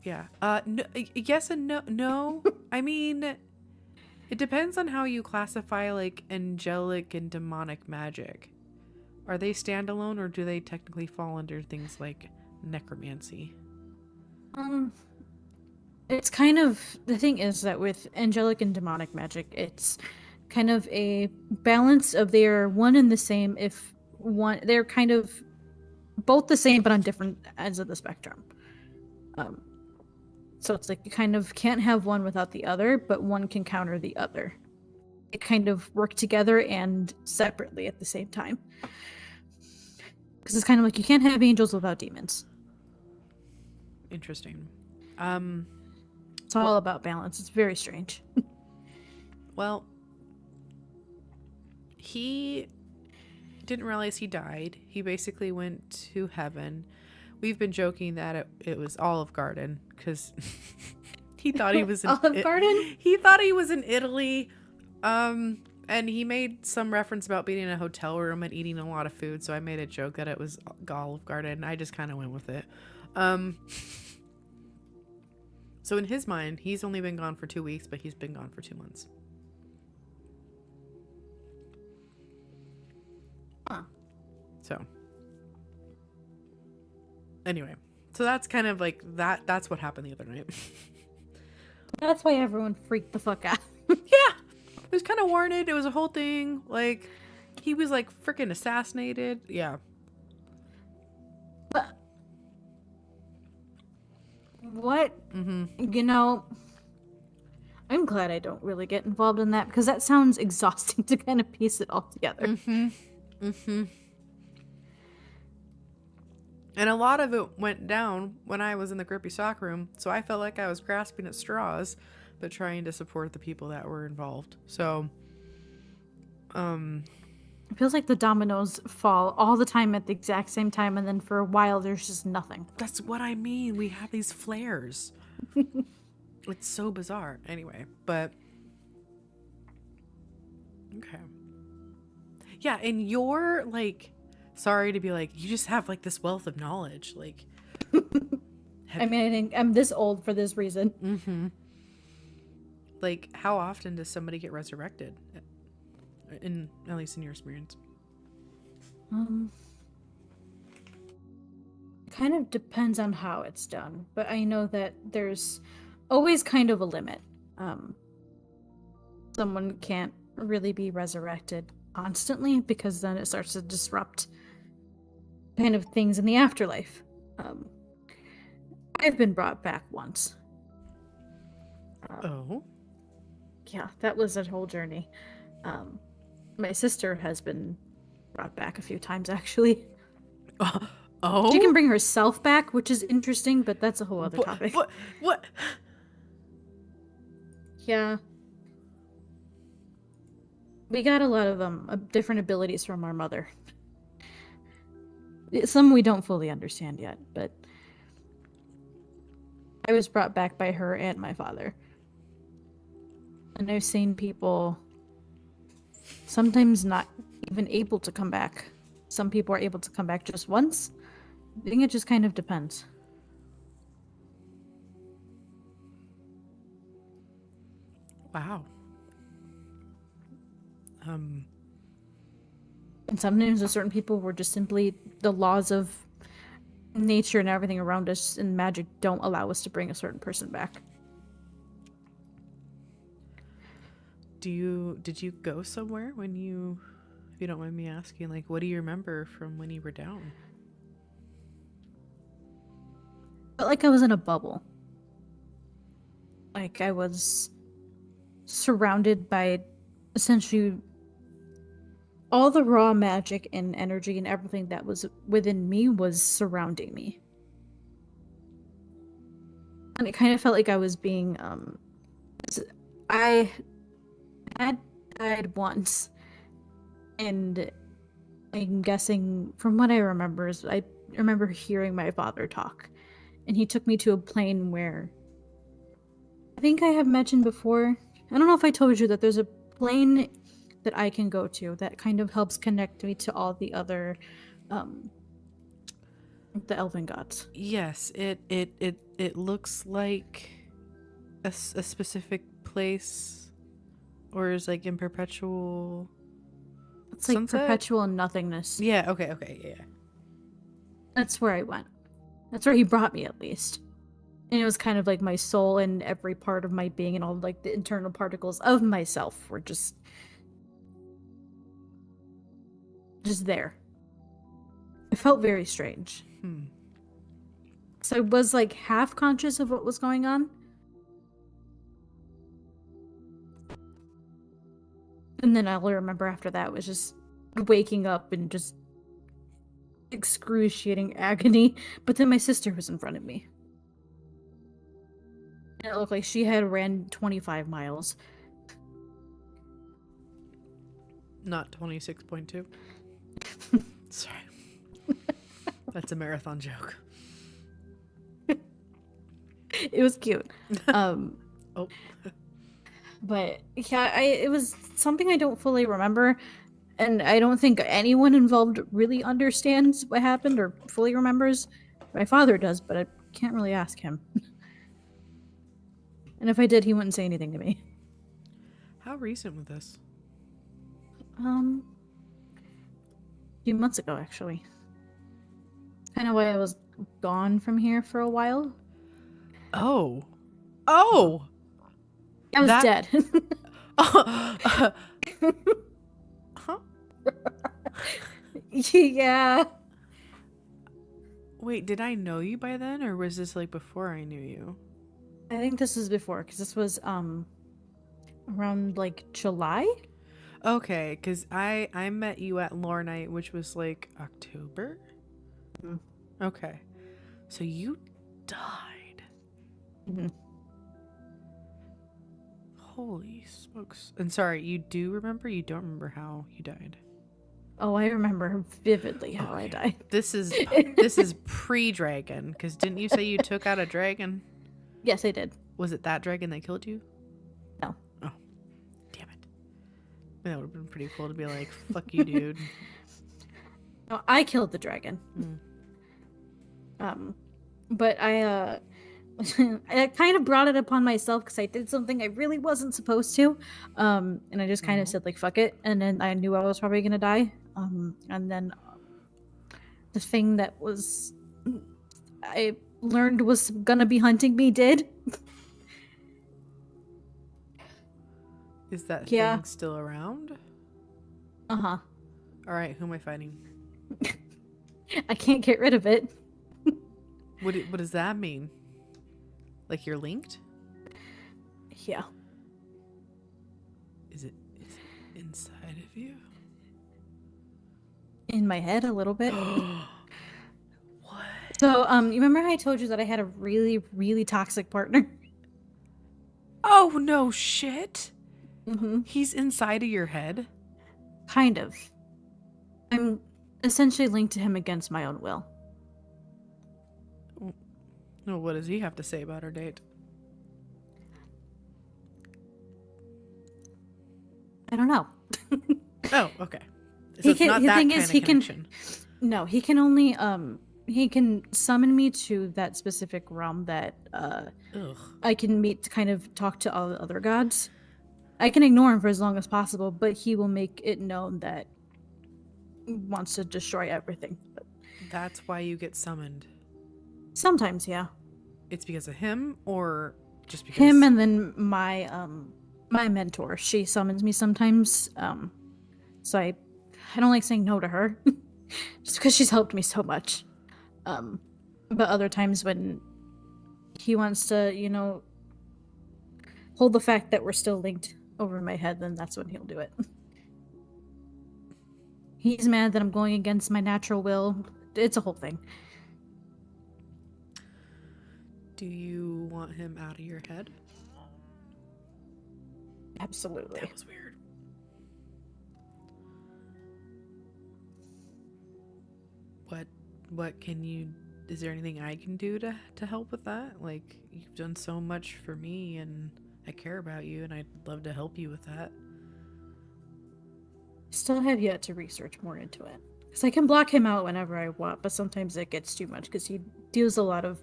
yeah. No, yes and no. No, I mean, it depends on how you classify like angelic and demonic magic. Are they standalone, or do they technically fall under things like necromancy? It's kind of, the thing is that with angelic and demonic magic, it's kind of a balance of they're one and the same. If one, they're kind of both the same but on different ends of the spectrum. So it's like you kind of can't have one without the other, but one can counter the other. They kind of work together and separately at the same time. Because it's kind of like you can't have angels without demons. Interesting. It's all about balance. It's very strange. Well, he didn't realize he died. He basically went to heaven. We've been joking that it was Olive Garden because he thought he was in Olive Garden? He thought he was in Italy. And he made some reference about being in a hotel room and eating a lot of food, so I made a joke that it was Olive Garden. I just kind of went with it. So in his mind, he's only been gone for 2 weeks, but he's been gone for 2 months. Huh. So anyway, so that's kind of like that's what happened the other night. That's why everyone freaked the fuck out. Yeah, it was kind of warranted. It was a whole thing. Like, he was like freaking assassinated. Yeah. But what? Mm-hmm. You know, I'm glad I don't really get involved in that because that sounds exhausting to kind of piece it all together. Mm-hmm. Mm-hmm. And a lot of it went down when I was in the grippy sock room, so I felt like I was grasping at straws, but trying to support the people that were involved. So, It feels like the dominoes fall all the time at the exact same time, and then for a while there's just nothing. that's what I mean. We have these flares. It's so bizarre. Anyway, but okay. Yeah, and you're like, sorry to be like, you just have like this wealth of knowledge. Like, I mean, I think I'm this old for this reason. Mm-hmm. Like, how often does somebody get resurrected? At least in your experience. Kind of depends on how it's done, but I know that there's always kind of a limit. Someone can't really be resurrected constantly because then it starts to disrupt kind of things in the afterlife. I've been brought back once. Oh. Yeah, that was a whole journey. My sister has been brought back a few times, actually. Oh? She can bring herself back, which is interesting, but that's a whole other topic. What? Yeah. We got a lot of different abilities from our mother. Some we don't fully understand yet, but I was brought back by her and my father. And I've seen people sometimes not even able to come back. Some people are able to come back just once. I think it just kind of depends. Wow. And sometimes with certain people were just simply the laws of nature and everything around us and magic don't allow us to bring a certain person back. Did you go somewhere when you, if you don't mind me asking, like, what do you remember from when you were down? Felt like I was in a bubble. Like I was surrounded by essentially all the raw magic and energy and everything that was within me was surrounding me. And it kind of felt like I was being, I had died once, and I'm guessing from what I remember is I remember hearing my father talk, and he took me to a plane where I think I have mentioned before. I don't know if I told you that there's a plane that I can go to that kind of helps connect me to all the other, the elven gods. Yes, it looks like a specific place, or is like in perpetual. It's like sunset? perpetual nothingness. Yeah. Okay. Yeah. That's where I went. That's where he brought me, at least. And it was kind of like my soul and every part of my being and all like the internal particles of myself were just there. It felt very strange. So I was like half conscious of what was going on. And then all I remember after that was just waking up and just excruciating agony. But then my sister was in front of me. And it looked like she had ran 25 miles. Not 26.2. Sorry. That's a marathon joke. It was cute. Oh. But yeah, it was something I don't fully remember, and I don't think anyone involved really understands what happened or fully remembers. My father does, but I can't really ask him. And if I did, he wouldn't say anything to me. How recent was this? A few months ago, actually. Kind of why I was gone from here for a while. Oh. I was dead. Huh? Yeah. Wait, did I know you by then, or was this like before I knew you? I think this was before, because this was around like July. Okay, because I met you at Lore Night, which was like October. Mhm. Okay, so you died. Mhm. Holy smokes! And sorry, you do remember? You don't remember how you died? Oh, I remember vividly how I died. This is pre-dragon, because didn't you say you took out a dragon? Yes, I did. Was it that dragon that killed you? No. Oh, damn it! That would have been pretty cool to be like, "Fuck you, dude." No, I killed the dragon. Mm. But I I kind of brought it upon myself because I did something I really wasn't supposed to. And I just kind of Oh. said, like, fuck it. And then I knew I was probably going to die. And then the thing that was, I learned was going to be hunting me did. Is that Yeah. thing still around? Uh-huh. All right, who am I fighting? I can't get rid of it. What does that mean? Like you're linked? Yeah. Is it inside of you? In my head a little bit. What? So, you remember how I told you that I had a really, really toxic partner? Oh, no shit. Mm-hmm. He's inside of your head? Kind of. I'm essentially linked to him against my own will. Oh, what does he have to say about our date? I don't know. Oh, okay. So He it's can- not the that thing kind is, of he can- connection. No, he can only he can summon me to that specific realm that Ugh. I can meet to kind of talk to all the other gods. I can ignore him for as long as possible, but he will make it known that he wants to destroy everything. But That's why you get summoned. sometimes, yeah. It's because of him or just because Him and then my my mentor. She summons me sometimes. So I don't like saying no to her. Just because she's helped me so much. But other times when he wants to, hold the fact that we're still linked over my head, then that's when he'll do it. He's mad that I'm going against my natural will. It's a whole thing. Do you want him out of your head? Absolutely. That was weird. What can you... Is there anything I can do to help with that? Like, you've done so much for me, and I care about you, and I'd love to help you with that. Still have yet to research more into it. Because I can block him out whenever I want, but sometimes it gets too much because he deals a lot of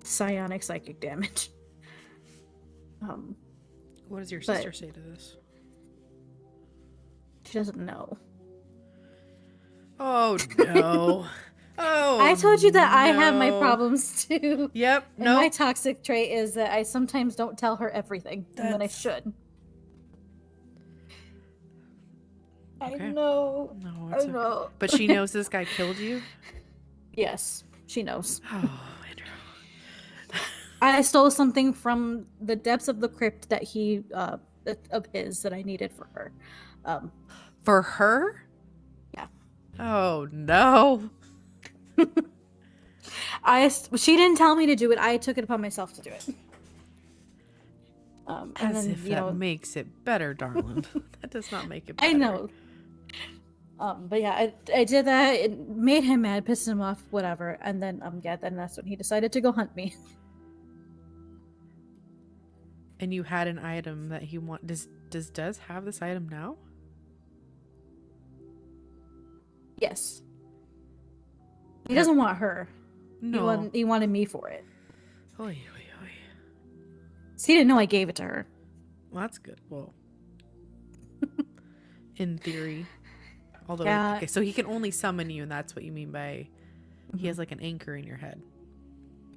psionic psychic damage. What does your sister say to this? She doesn't know. Oh, no. Oh, I told you that I have my no. problems too. Yep, And no. my toxic trait is that I sometimes don't tell her everything when I That's- should. Okay. I know. No, I it's okay. know. But she knows this guy killed you? Yes, she knows. Oh, Andrew. I stole something from the depths of the crypt that he of his that I needed for her. For her? Yeah. Oh, no. She didn't tell me to do it. I took it upon myself to do it. And As then, if that makes it better, darling. That does not make it better. I know. But yeah, I did that. It made him mad, pissed him off, whatever. And then then that's when he decided to go hunt me. And you had an item that he want. Does have this item now? Yes. He doesn't want her. No. He wanted me for it. Oy, oy, oy. So he didn't know I gave it to her. Well, that's good. Well, in theory. Although, Yeah. okay, so he can only summon you, and that's what you mean by he has like an anchor in your head.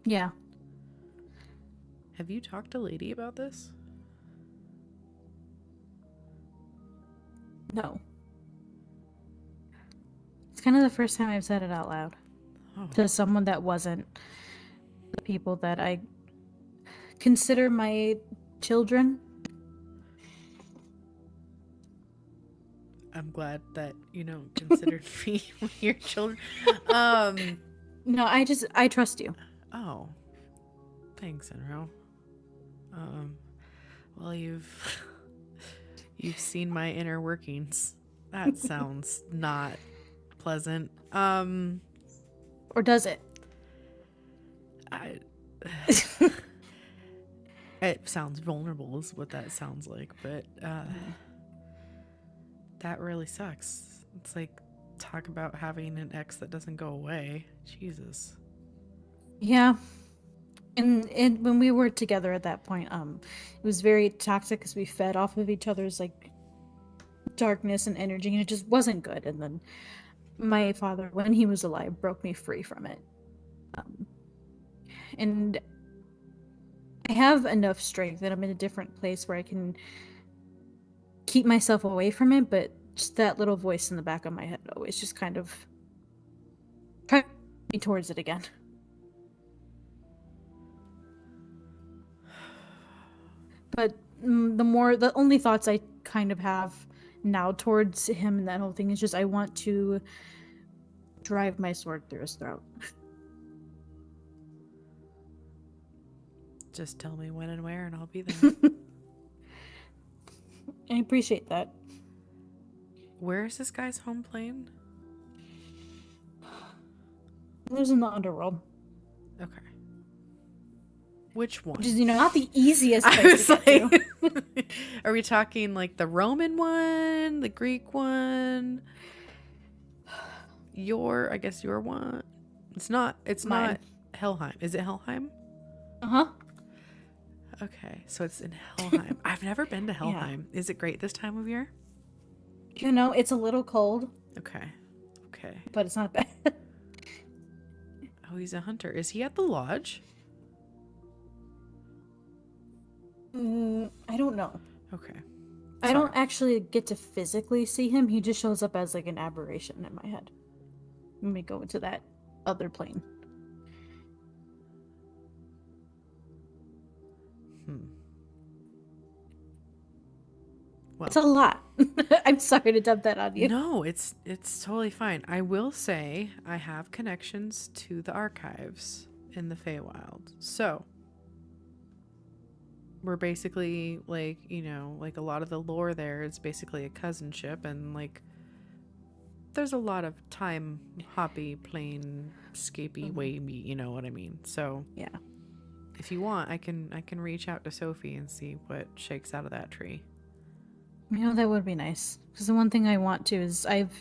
Yeah. Have you talked to Lady about this? No. It's kind of the first time I've said it out loud Oh. to someone that wasn't the people that I consider my children. I'm glad that, considered me one of your children. No, I trust you. Oh. Thanks, Enro. Well, you've seen my inner workings. That sounds not pleasant. Or does it? It sounds vulnerable is what that sounds like, but that really sucks. It's like, talk about having an ex that doesn't go away. Jesus. Yeah. And when we were together at that point, it was very toxic because we fed off of each other's like darkness and energy, and it just wasn't good. And then my father, when he was alive, broke me free from it. And I have enough strength that I'm in a different place where I can keep myself away from it, but just that little voice in the back of my head always just kind of try me towards it again. But the only thoughts I kind of have now towards him and that whole thing is just I want to drive my sword through his throat. Just tell me when and where, and I'll be there. I appreciate that. Where is this guy's home plane? He lives in the underworld. Okay. Which one? Which is, not the easiest I place was to get to. Are we talking like the Roman one, the Greek one? I guess your one. It's Mine. not Helheim. Is it Helheim? Uh-huh. Okay, so it's in Helheim. I've never been to Helheim. Yeah. Is it great this time of year? It's a little cold. Okay. But it's not bad. Oh, he's a hunter. Is he at the lodge? I don't know. Okay. I don't actually get to physically see him. He just shows up as like an aberration in my head. Let me go into that other plane. Well, it's a lot. I'm sorry to dump that on you. No, it's totally fine. I will say I have connections to the archives in the Feywild. So we're basically like, like a lot of the lore there is basically a cousinship, and like there's a lot of time hoppy, plane scapey, wavy, you know what I mean? So yeah. If you want, I can reach out to Sophie and see what shakes out of that tree. That would be nice. Because the one thing I want to is I've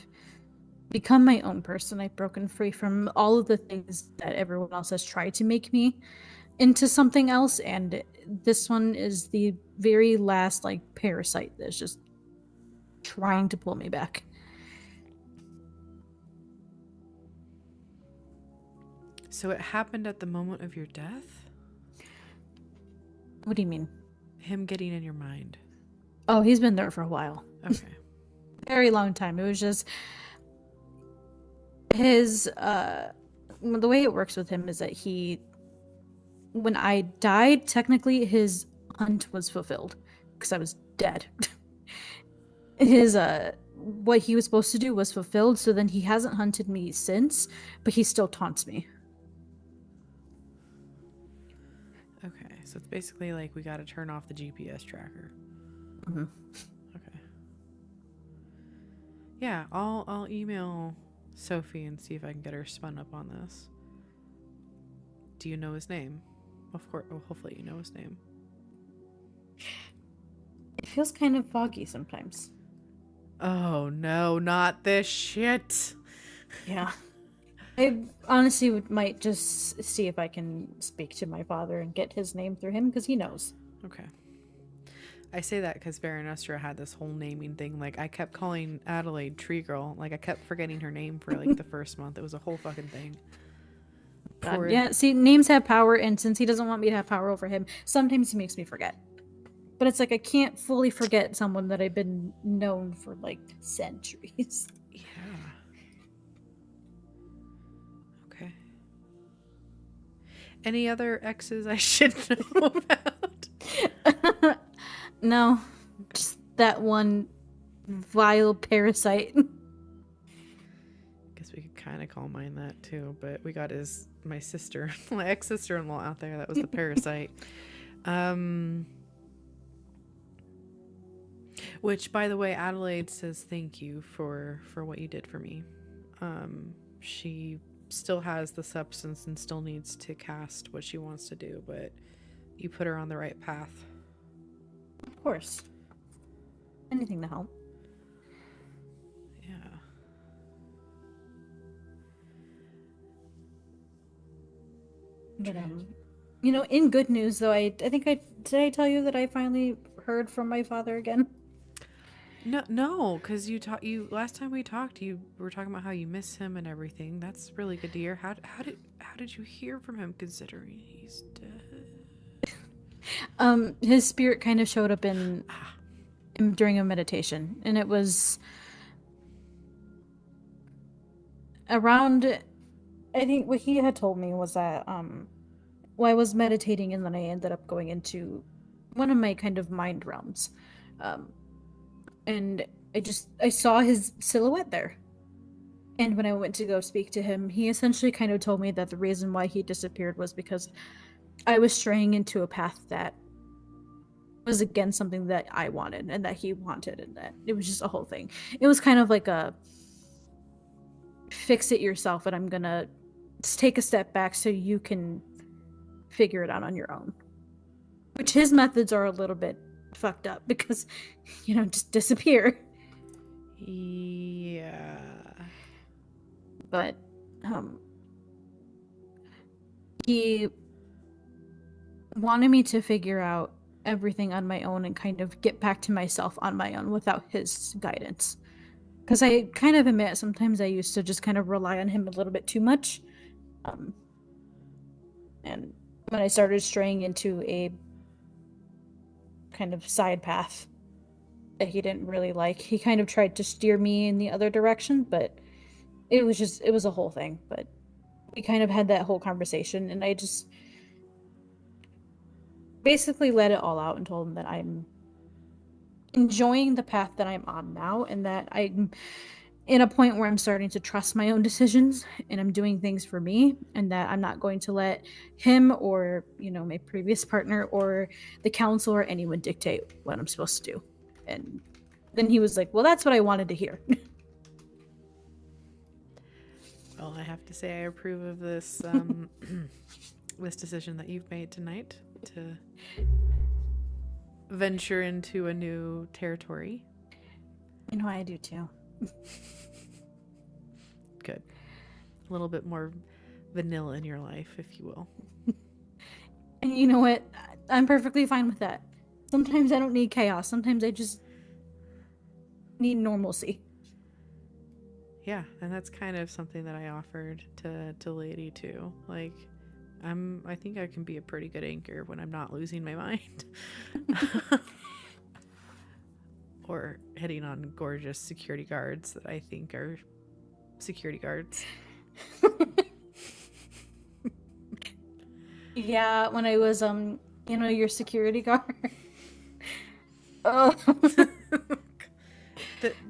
become my own person. I've broken free from all of the things that everyone else has tried to make me into something else. And this one is the very last, like, parasite that's just trying to pull me back. So it happened at the moment of your death? What do you mean? Him getting in your mind. Oh, he's been there for a while. Okay. Very long time. It was just his the way it works with him is that when I died, technically his hunt was fulfilled because I was dead. His what he was supposed to do was fulfilled, so then he hasn't hunted me since, but he still taunts me. Okay, so it's basically like we got to turn off the GPS tracker. Mm-hmm. Okay. Yeah, I'll email Sophie and see if I can get her spun up on this. Do you know his name? Of course. Well, hopefully you know his name. It feels kind of foggy sometimes. Oh no, not this shit. Yeah. I honestly might just see if I can speak to my father and get his name through him, because he knows. Okay. I say that because Veranestra had this whole naming thing. Like, I kept calling Adelaide Tree Girl. Like, I kept forgetting her name for, like, the first month. It was a whole fucking thing. Yeah, see, names have power, and since he doesn't want me to have power over him, sometimes he makes me forget. But it's like I can't fully forget someone that I've been known for, like, centuries. Yeah. Okay. Any other exes I should know about? No, just that one vile parasite. Guess we could kind of call mine that too, but we got my ex-sister-in-law out there. That was the parasite. Which, by the way, Adelaide says thank you for what you did for me. She still has the substance and still needs to cast what she wants to do, but you put her on the right path. Of course. Anything to help. Yeah. But in good news though, I think did I tell you that I finally heard from my father again? No, because you last time we talked, you were talking about how you miss him and everything. That's really good to hear. How did you hear from him, considering he's dead? His spirit kind of showed up during a meditation, and it was around. I think what he had told me was that I was meditating, and then I ended up going into one of my kind of mind realms. And I saw his silhouette there. And when I went to go speak to him, he essentially kind of told me that the reason why he disappeared was because I was straying into a path that was again something that I wanted and that he wanted, and that it was just a whole thing. It was kind of like a fix it yourself, and I'm gonna take a step back so you can figure it out on your own. Which his methods are a little bit fucked up because, just disappear. Yeah. But he wanted me to figure out everything on my own and kind of get back to myself on my own without his guidance. Because I kind of admit sometimes I used to just kind of rely on him a little bit too much. And when I started straying into a kind of side path that he didn't really like, he kind of tried to steer me in the other direction, but it was a whole thing. But we kind of had that whole conversation, and I just basically let it all out and told him that I'm enjoying the path that I'm on now, and that I'm in a point where I'm starting to trust my own decisions, and I'm doing things for me, and that I'm not going to let him or, my previous partner or the council or anyone dictate what I'm supposed to do. And then he was like, well, that's what I wanted to hear. Well, I have to say I approve of this this decision that you've made tonight to venture into a new territory. I do too. Good. A little bit more vanilla in your life, if you will. And you know what? I'm perfectly fine with that. Sometimes I don't need chaos. Sometimes I just need normalcy. Yeah, and that's kind of something that I offered to Lady too. Like, I think I can be a pretty good anchor when I'm not losing my mind. Or hitting on gorgeous security guards that I think are security guards. Yeah, when I was your security guard. Oh.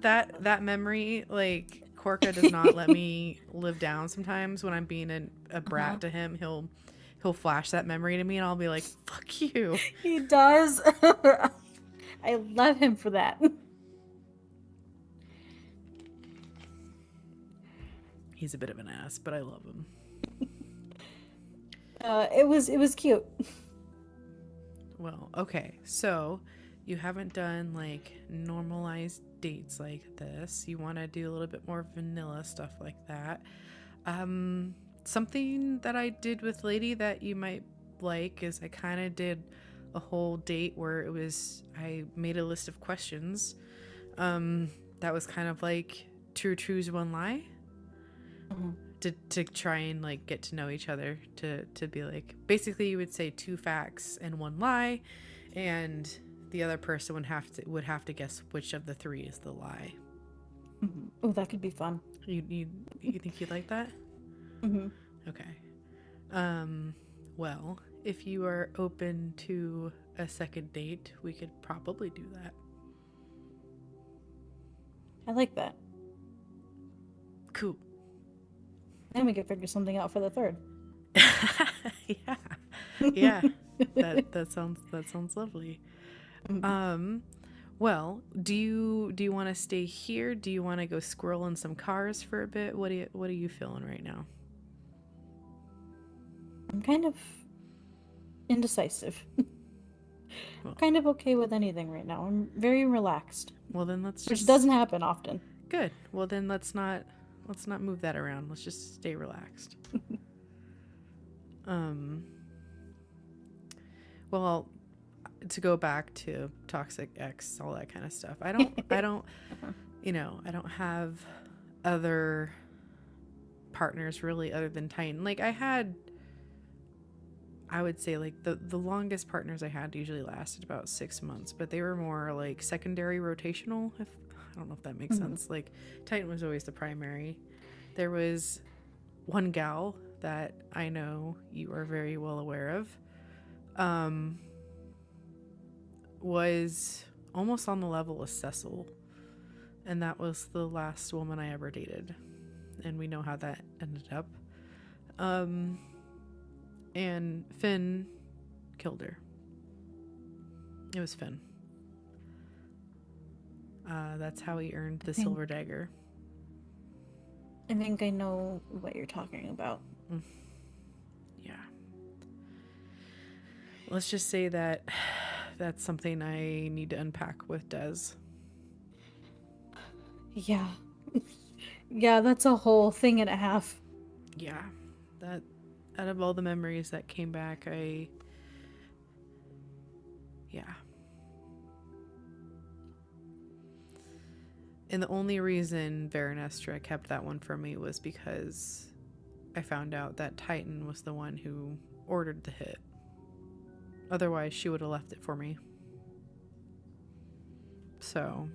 that memory, like, Korka does not let me live down sometimes. When I'm being a brat to him, he'll flash that memory to me, and I'll be like, fuck you. He does. I love him for that. He's a bit of an ass, but I love him. It was cute. Well, okay, so you haven't done like normalized dates like this. You want to do a little bit more vanilla stuff like that. Something that I did with Lady that you might like is I kind of did a whole date where I made a list of questions that was kind of like two truths, one lie. Mm-hmm. To try and like get to know each other, to be like, basically you would say 2 facts and 1 lie, and the other person would have to guess which of the 3 is the lie. Mm-hmm. Oh, that could be fun. You think you'd like that? Mm-hmm. Okay. Well, if you are open to a second date, we could probably do that. I like that. Cool. Then we could figure something out for the 3rd. Yeah. That sounds lovely. Mm-hmm. Well, do you want to stay here? Do you want to go squirrel in some cars for a bit? What are you feeling right now? I'm kind of indecisive. Well, kind of okay with anything right now. I'm very relaxed. Well, then which doesn't happen often. Good. Well, then let's not move that around. Let's just stay relaxed. Um, well, to go back to Toxic X, all that kind of stuff. I don't, I don't have other partners really other than Titan. Like I would say like the longest partners I had usually lasted about 6 months, but they were more like secondary rotational. I don't know if that makes sense. Like Titan was always the primary. There was one gal that I know you are very well aware of. Was almost on the level of Cecil, and that was the last woman I ever dated, and we know how that ended up. And Finn killed her. It was Finn. That's how he earned the silver dagger. I think I know what you're talking about. Yeah. Let's just say that that's something I need to unpack with Des. Yeah. Yeah, that's a whole thing and a half. Yeah. That, out of all the memories that came back, yeah. And the only reason Veranestra kept that one from me was because I found out that Titan was the one who ordered the hit. Otherwise, she would have left it for me. So,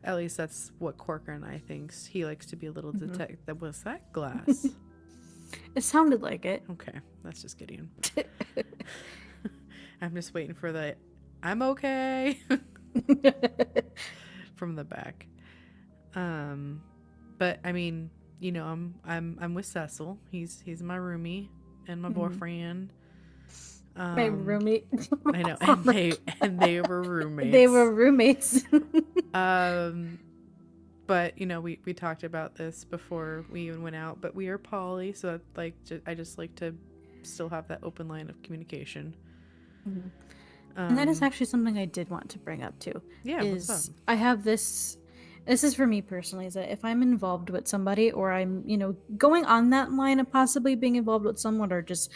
at least that's what Corcoran, I thinks. He likes to be a little detective. Was that glass? It sounded like it. Okay, that's just Gideon. I'm just waiting for the I'm okay from the back. But I mean, you know, I'm with Cecil. He's my roomie and my boyfriend. My roommate. I know, and they were roommates. They were roommates. But you know, we talked about this before we even went out. But we are poly, so that, like, I just like to still have that open line of communication. And that is actually something I did want to bring up too. Yeah, what's up? I have this. This is for me personally. Is that if I'm involved with somebody, or I'm, you know, going on that line of possibly being involved with someone, or just,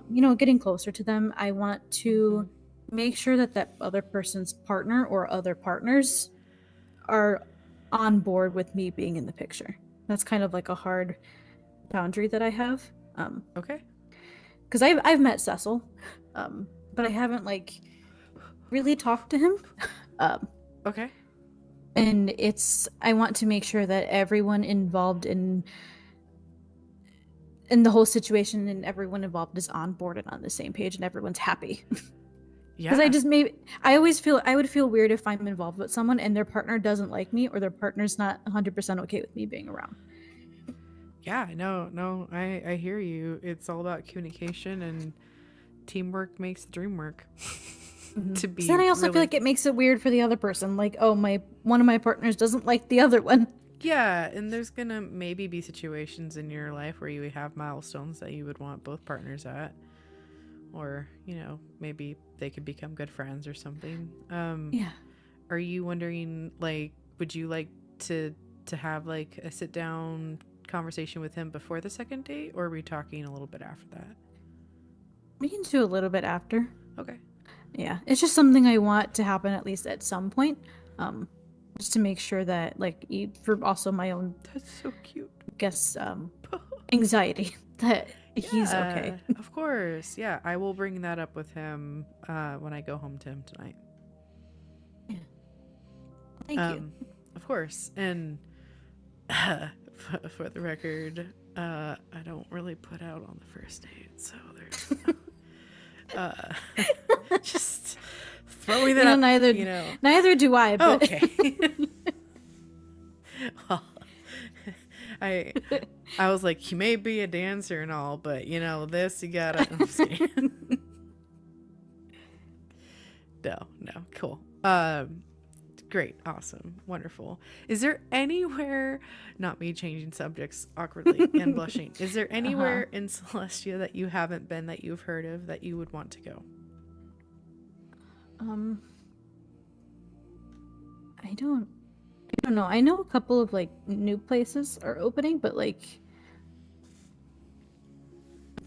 you know, getting closer to them, I want to make sure that that other person's partner or other partners are on board with me being in the picture. That's kind of like a hard boundary that I have. Okay. Because I've met Cecil, but I haven't like really talked to him. Okay. And I want to make sure that everyone involved in the whole situation and everyone involved is on board and on the same page and everyone's happy. Yeah. Because I would feel weird if I'm involved with someone and their partner doesn't like me, or their partner's not 100% okay with me being around. Yeah, no, I hear you. It's all about communication, and teamwork makes the dream work. To be. Then I also feel like it makes it weird for the other person. Like, oh, one of my partners doesn't like the other one. Yeah, and there's gonna maybe be situations in your life where you have milestones that you would want both partners at, or you know, maybe they could become good friends or something. Yeah. Are you wondering, like, would you like to have like a sit down conversation with him before the second date, or are we talking a little bit after that? We can do a little bit after. Okay. Yeah, it's just something I want to happen at least at some point, just to make sure that, like, for also my own, That's so cute. guess, anxiety that he's okay. Of course. Yeah, I will bring that up with him when I go home to him tonight. Yeah. Thank you. Of course. And for the record, I don't really put out on the first date, so there's just throwing that out. Neither do I. But... Okay. Well, I was like, you may be a dancer and all, but you know this, you gotta. I'm just kidding. No, cool. Great, awesome, wonderful. Is there anywhere, not me changing subjects awkwardly and blushing, is there anywhere in Celestia that you haven't been that you've heard of that you would want to go? I don't know. I know a couple of like new places are opening, but like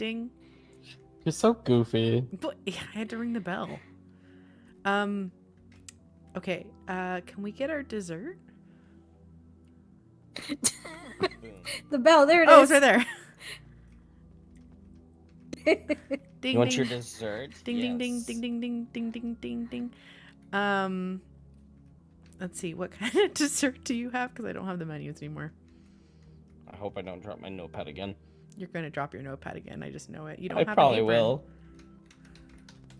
Ding. You're so goofy. But yeah, I had to ring the bell. Okay. Can we get our dessert? The bell, there it Oh, is. it's right there. Ding, You want ding. your dessert? Ding, ding, ding, Yes. ding, ding, ding, ding, ding, ding, ding. Let's see. What kind of dessert do you have? Because I don't have the menus anymore. I hope I don't drop my notepad again. You're gonna drop your notepad again. I just know it. You don't I have probably an apron. will.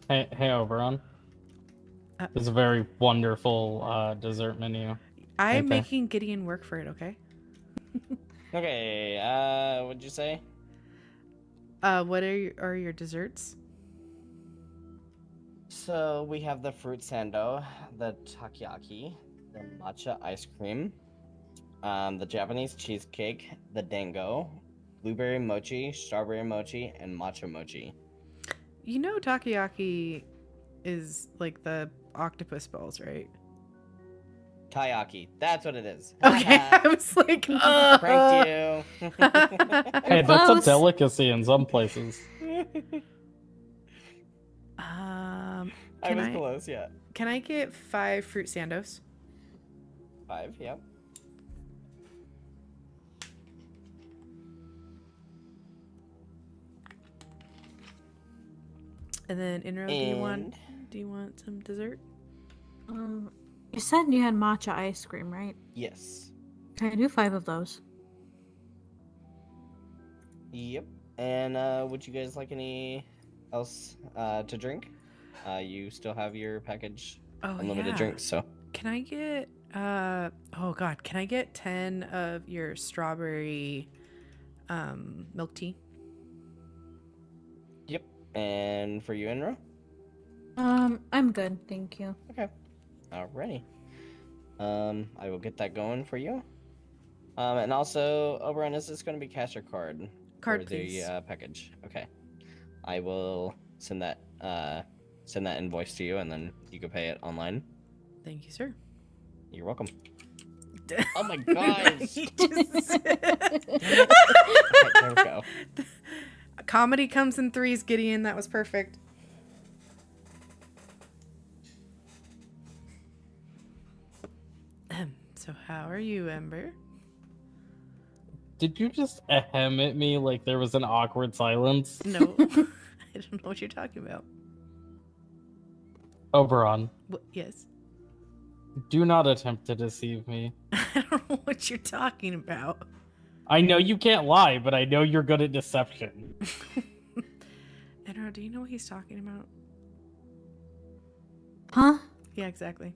Hey, Oberon. It's a very wonderful dessert menu. I'm Okay. making Gideon work for it. Okay. Okay, what'd you say? What are your desserts? So we have the fruit sando, the takoyaki, the matcha ice cream, the Japanese cheesecake, the dango, blueberry mochi, strawberry mochi, and matcha mochi. You know takoyaki is like the octopus balls, right? Taiyaki, that's what it is. Okay, I was like, Pranked you. Hey, that's Close. a delicacy in some places. I Can was I- close, yeah. Can I get 5 fruit sandos? 5, yep. And then Inro, do you want some dessert? You said you had matcha ice cream, right? Yes. Can I do 5 of those? Yep. And would you guys like any else to drink? You still have your package Oh, unlimited yeah. drinks, so Can I get oh god, can I get 10 of your strawberry milk tea? yep. And for you, Enro? I'm good, thank you. Okay. Alrighty. I will get that going for you. And also, Oberon, is this going to be cash or card? Card, for please. the package. Okay. I will send that invoice to you, and then you can pay it online. Thank you, sir. You're welcome. Oh my gosh! He just- Okay, there we go. Comedy comes in threes, Gideon. That was perfect. So how are you, Ember? Did you just ahem at me like there was an awkward silence? No, I don't know what you're talking about. Oberon, What? Yes. do not attempt to deceive me. I don't know what you're talking about. I know you can't lie, but I know you're good at deception. Enro, do you know what he's talking about? Huh? Yeah, exactly.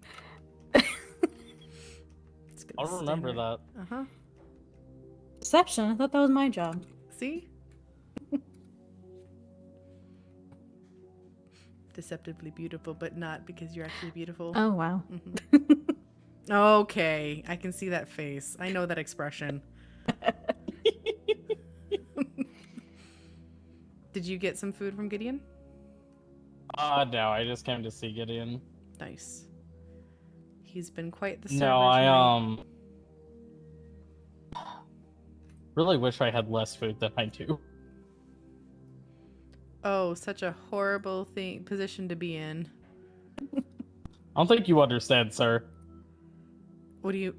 I'll remember that. Uh-huh. Deception? I thought that was my job. See? Deceptively beautiful, but not because you're actually beautiful. Oh, wow. Mhm. Okay, I can see that face. I know that expression. Did you get some food from Gideon? No, I just came to see Gideon. Nice. He's been quite the server No, tonight. really wish I had less food than I do. Oh, such a horrible position to be in. I don't think you understand, sir. What do you... You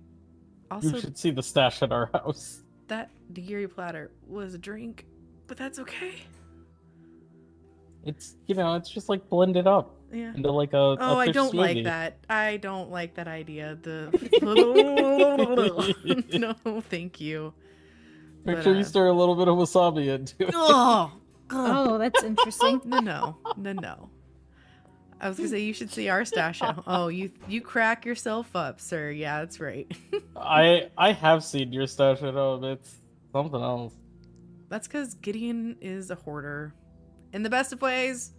Also, should see the stash at our house. that nigiri platter was a drink, but that's okay. It's, it's just like blended up Yeah. into like a Oh, I fish don't like smoothie. that. I don't like that idea. The no, thank you. Make But, sure you stir a little bit of wasabi into it. Oh, Oh, that's interesting. no. I was gonna say you should see our stash. Oh, you crack yourself up, sir. Yeah, that's right. I have seen your stash at home. It's something else. That's because Gideon is a hoarder, in the best of ways.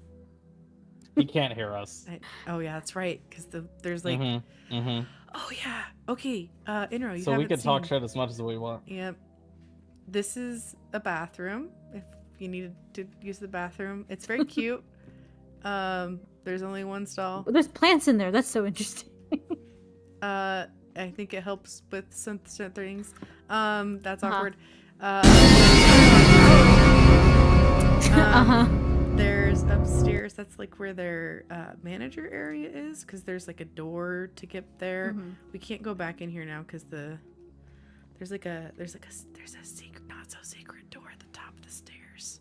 He can't hear us. Oh yeah, that's right. Because there's like, oh yeah, okay. Inro, you So we haven't can talk seen- shit as much as we want. Yep. This is a bathroom. If you needed to use the bathroom, it's very cute. There's only one stall. There's plants in there. That's so interesting. I think it helps with some things. That's Uh-huh. awkward. There's upstairs. That's like where their manager area is, because there's like a door to get there. We can't go back in here now because there's a secret, not so secret door at the top of the stairs.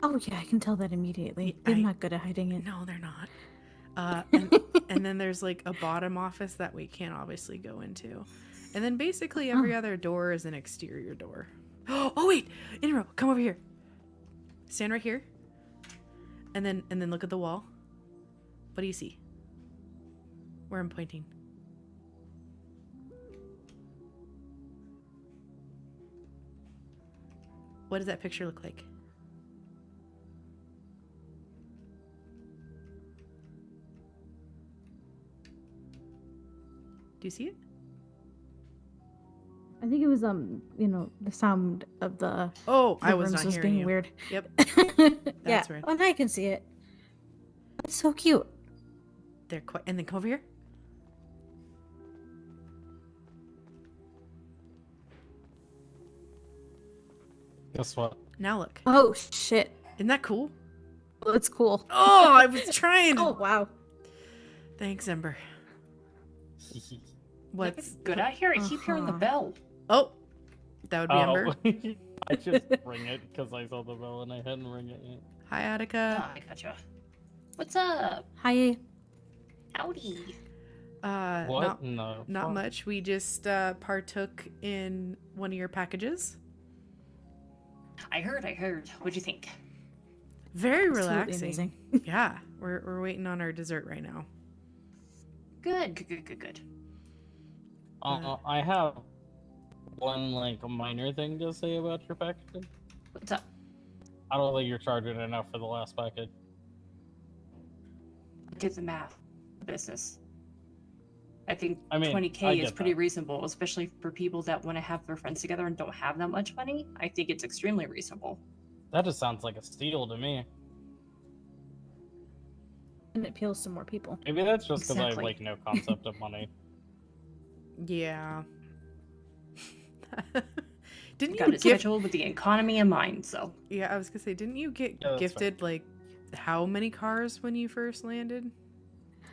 Oh yeah, I can tell that immediately. They're not good at hiding it. No, they're not. And then there's like a bottom office that we can't obviously go into. And then basically every other door is an exterior door. Oh wait, Inro, come over here. Stand right here. And then look at the wall. What do you see? Where I'm pointing. What does that picture look like? Do you see it? I think it was the sound of the I was rooms not hearing being you. weird. Yep. Yeah. weird. Oh, now I can see it. That's so cute. They're quite. And then come over here. Guess what? Now look. Oh shit. Isn't that cool? Oh, it's cool. Oh, I was trying. Oh wow. Thanks, Ember. What's good out here? I keep hearing the bell. Oh, that would be Ember. I just ring it because I saw the bell and I hadn't ring it yet. Hi, Attica. I gotcha. What's up? Hi. Howdy. What? No. Not fuck. much. We just partook in one of your packages. I heard. What'd you think? Very Absolutely relaxing. amazing. Yeah, we're waiting on our dessert right now. Good. I have one minor thing to say about your packaging. What's up? I don't think you're charging enough for the last package. Do the math. Business. I think I mean, 20K I is get pretty that. reasonable, especially for people that want to have their friends together and don't have that much money. I think it's extremely reasonable. That just sounds like a steal to me. And it appeals to more people. Maybe that's just because I have Exactly. no concept of money. Yeah. Didn't Got you it gift? scheduled with the economy in mind, so Yeah, I was gonna say, didn't you get Yeah, that's gifted like how many cars when you first landed?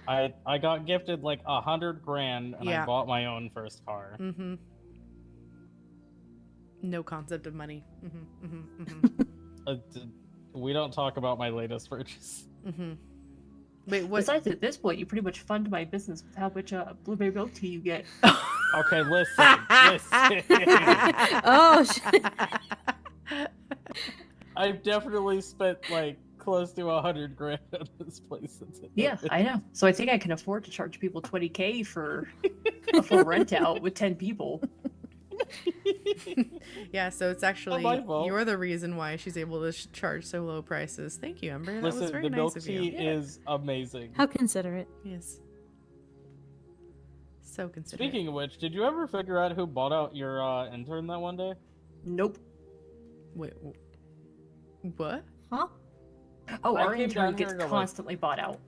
I got gifted like $100 grand and Yeah. I bought my own first car. Mm-hmm. No concept of money. Mm-hmm. Mm-hmm. Mm-hmm. We don't talk about my latest purchase. Mm-hmm. Wait, what? besides at this point, you pretty much fund my business with how much blueberry milk tea you get. Okay, listen. Oh shit. I've definitely spent close to $100 grand on this place. Yeah, I know. So I think I can afford to charge people 20K for a full rent out with 10 people. Yeah, so it's actually my fault. you're the reason why she's able to charge so low prices. Thank you, Ember. That was Listen, very the nice milk of tea you. is amazing. How considerate. Yes. So considerate. Speaking of which, did you ever figure out who bought out your intern that one day? Nope. Wait, what? Huh? Oh, I our came down intern gets here to, constantly bought out.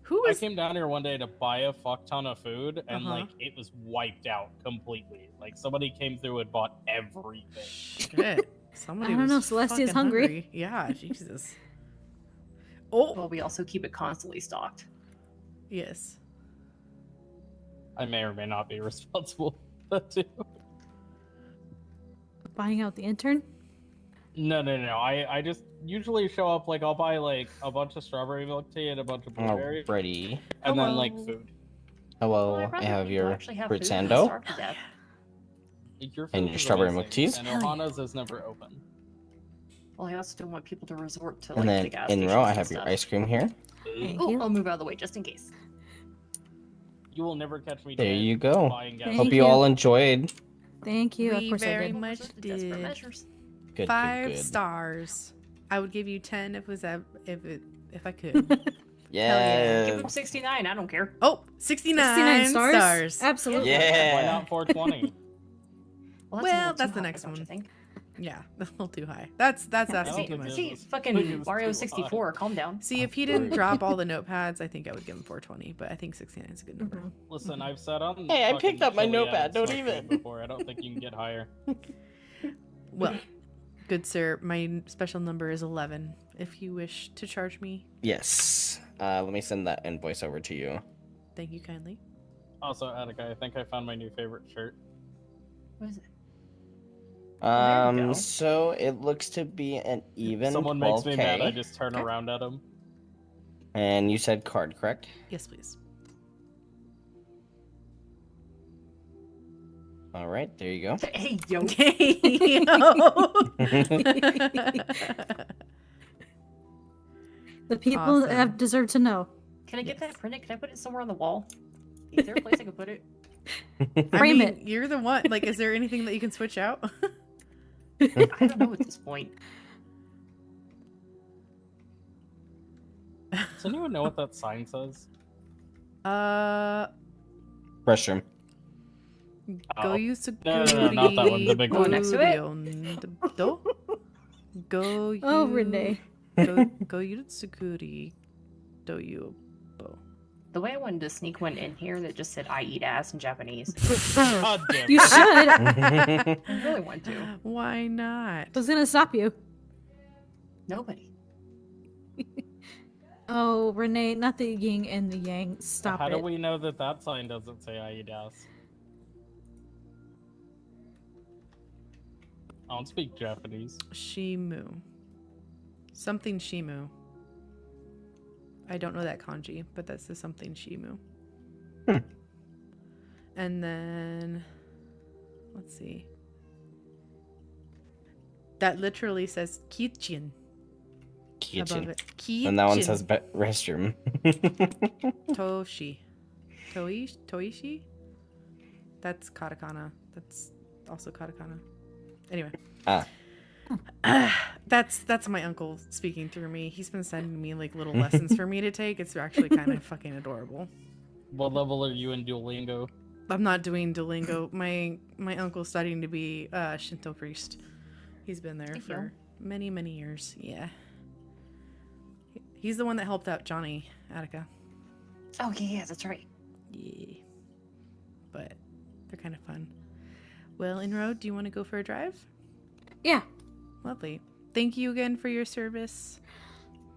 Who I is? came down here one day to buy a fuck ton of food, and Uh-huh. it was wiped out completely. Somebody came through and bought everything. Shit. Somebody I don't know, was Celestia's fucking hungry. Yeah, Jesus. Oh, Well, we also keep it constantly stocked. yes. I may or may not be responsible for that too. Buying out the intern? No. I just usually show up I'll buy a bunch of strawberry milk tea and a bunch of blueberry, Alrighty. and then Hello. food. Hello, Well, I'd I rather have people your actually have fruit food than sando. starve to death. Your And food your is strawberry amazing, milk teas? And Hell yeah. Ohana's is never open. Well, I also don't want people to resort to And then the gas in stations row, I and have your stuff. ice cream here. Thank Oh, you. I'll move out of the way just in case. You will never catch me. There dead you go. buying gas. Thank Hope you you. all enjoyed. Thank you. Of We course I very did. much Resort to desperate did. measures. Good, 5 good. stars. I would give you 10 if I could. Yeah. Give them 69. I don't care. Oh, 69 stars. Absolutely. Yeah. Why not 420? Well, Well, a little that's too the high, next don't you one. think? Yeah, that's a little too high. That's asking No, too it much. is. See, fucking Think it's Mario too 64. Calm down. See, if he didn't drop all the notepads, I think I would give him 420, but I think 69 is a good number. Mhm. Listen, I've sat on. Hey, I fucking picked up my Chiliad notepad, don't smoke even. food Before, I don't think you can get higher. Well, Good sir, my special number is 11. If you wish to charge me, Yes. Let me send that invoice over to you. thank you kindly. Also, Attica, I think I found my new favorite shirt. What is it? there you go. So it looks to be an even Someone 12K. makes me mad, I just turn Okay. around at him. And you said card, correct? Yes, please. All right, there you go. Hey, yo. The people Awesome. have deserve to know. Can I get Yes. that printed? Can I put it somewhere on the wall? Is there a place I can put it? Frame it. You're the one. Like, is there anything that you can switch out? I don't know at this point. Does anyone know what that sign says? Restroom. Go Oh. use No, not that one, the big one. Next to it? Go you. Oh, Renee. Go you security. Do you? The way I wanted to sneak one in here that just said "I eat ass" in Japanese. God damn You it. should. I really want to. Why not? Who's gonna stop you? Nobody. Oh, Renee, not the yin and the yang. Stop How it. do we know that that sign doesn't say I eat ass? I don't speak Japanese. Shimu. Something Shimu. I don't know that kanji, but that's the something Shimu. Hmm. And then, let's see. That literally says kitchen above Kitchen. it. Kitchen. And that one says restroom. Toshi. Toishi? That's katakana. That's also katakana. Anyway. That's my uncle speaking through me. He's been sending me like little lessons for me to take. It's actually kind of fucking adorable. What level are you in Duolingo? I'm not doing Duolingo. My uncle's studying to be a Shinto priest. He's been there Thank you. for many, many years. Yeah. He's the one that helped out Johnny Attica. Oh yeah, that's right. Yeah. But they're kind of fun. Well, Inroad, do you want to go for a drive? Yeah. Lovely. Thank you again for your service.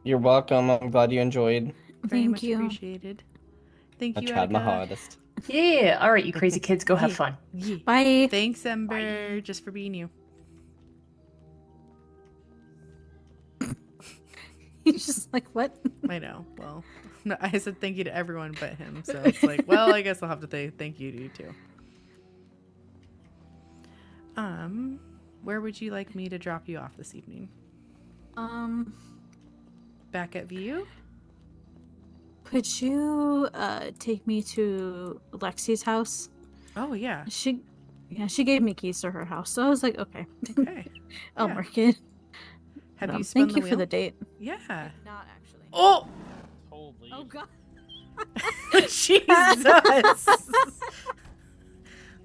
You're welcome. I'm glad you enjoyed. Very Thank much you. appreciated. Thank I you, tried my Attica. hardest. Yeah. All right, you crazy kids, go have fun. Yeah. Bye. Thanks, Ember, just for being you. He's just like, what? I know. Well, no, I said thank you to everyone but him, so it's like, well, I guess I'll have to say thank you to you too. Where would you like me to drop you off this evening? Back at VU? Could you take me to Lexi's house? Oh yeah. She gave me keys to her house, so I was like, okay, Okay. I'll Yeah. mark it. Have But, you spun thank the you for the wheel? date. Yeah. Not actually. Oh Holy. Oh god. Jesus!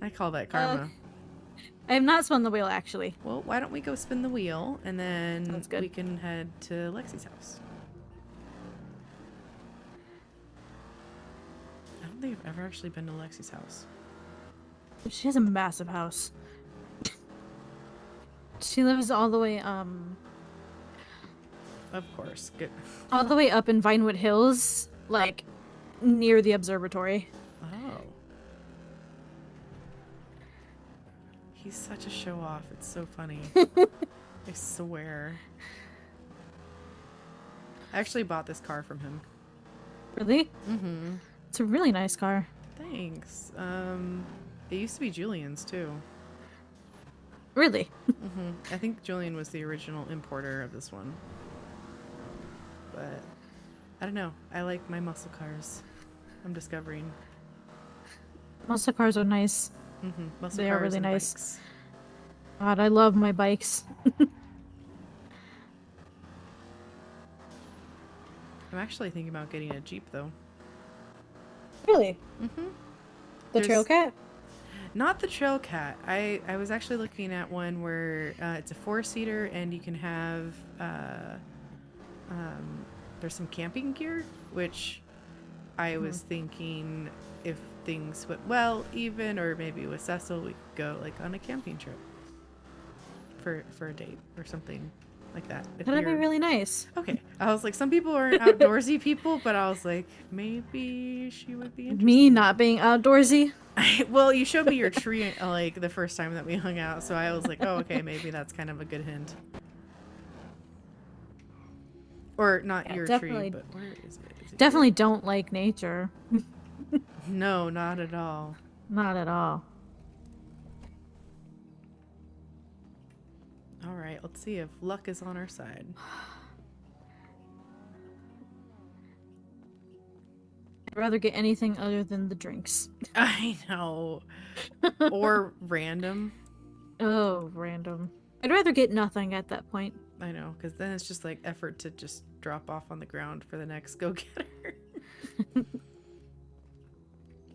I call that karma. I have not spun the wheel actually. Well, why don't we go spin the wheel and then Sounds good. we can head to Lexi's house. I don't think I've ever actually been to Lexi's house. She has a massive house. She lives all the way Of course. Good. up in Vinewood Hills, like near the observatory. Oh. He's such a show off. It's so funny. I swear. I actually bought this car from him. Really? Mm-hmm. It's a really nice car. Thanks. It used to be Julian's too. Really? Mm-hmm. I think Julian was the original importer of this one. But I don't know. I like my muscle cars. I'm discovering. Muscle cars are nice. Mm-hmm. Muscle They are cars really and nice. bikes. God, I love my bikes. I'm actually thinking about getting a Jeep though. Really? Mm-hmm. The Trail Cat? Not the Trail Cat. I was actually looking at one where it's a 4-seater and you can have there's some camping gear, which I was thinking if things went well, even or maybe with Cecil, we could go like on a camping trip for a date or something like that. If That'd be you're- really nice. Okay. I was like, some people aren't outdoorsy people, but I was like, maybe she would be interested. Me not being outdoorsy. Well, you showed me your tree like the first time that we hung out, so I was like, oh, okay, maybe that's kind of a good hint. Or not Yeah, your definitely- tree, but where is it? Is it Definitely don't like nature. here? No, not at all. Not at all. All right, let's see if luck is on our side. I'd rather get anything other than the drinks. I know. Or random. Oh, random. I'd rather get nothing at that point. I know, because then it's just like effort to just drop off on the ground for the next go-getter.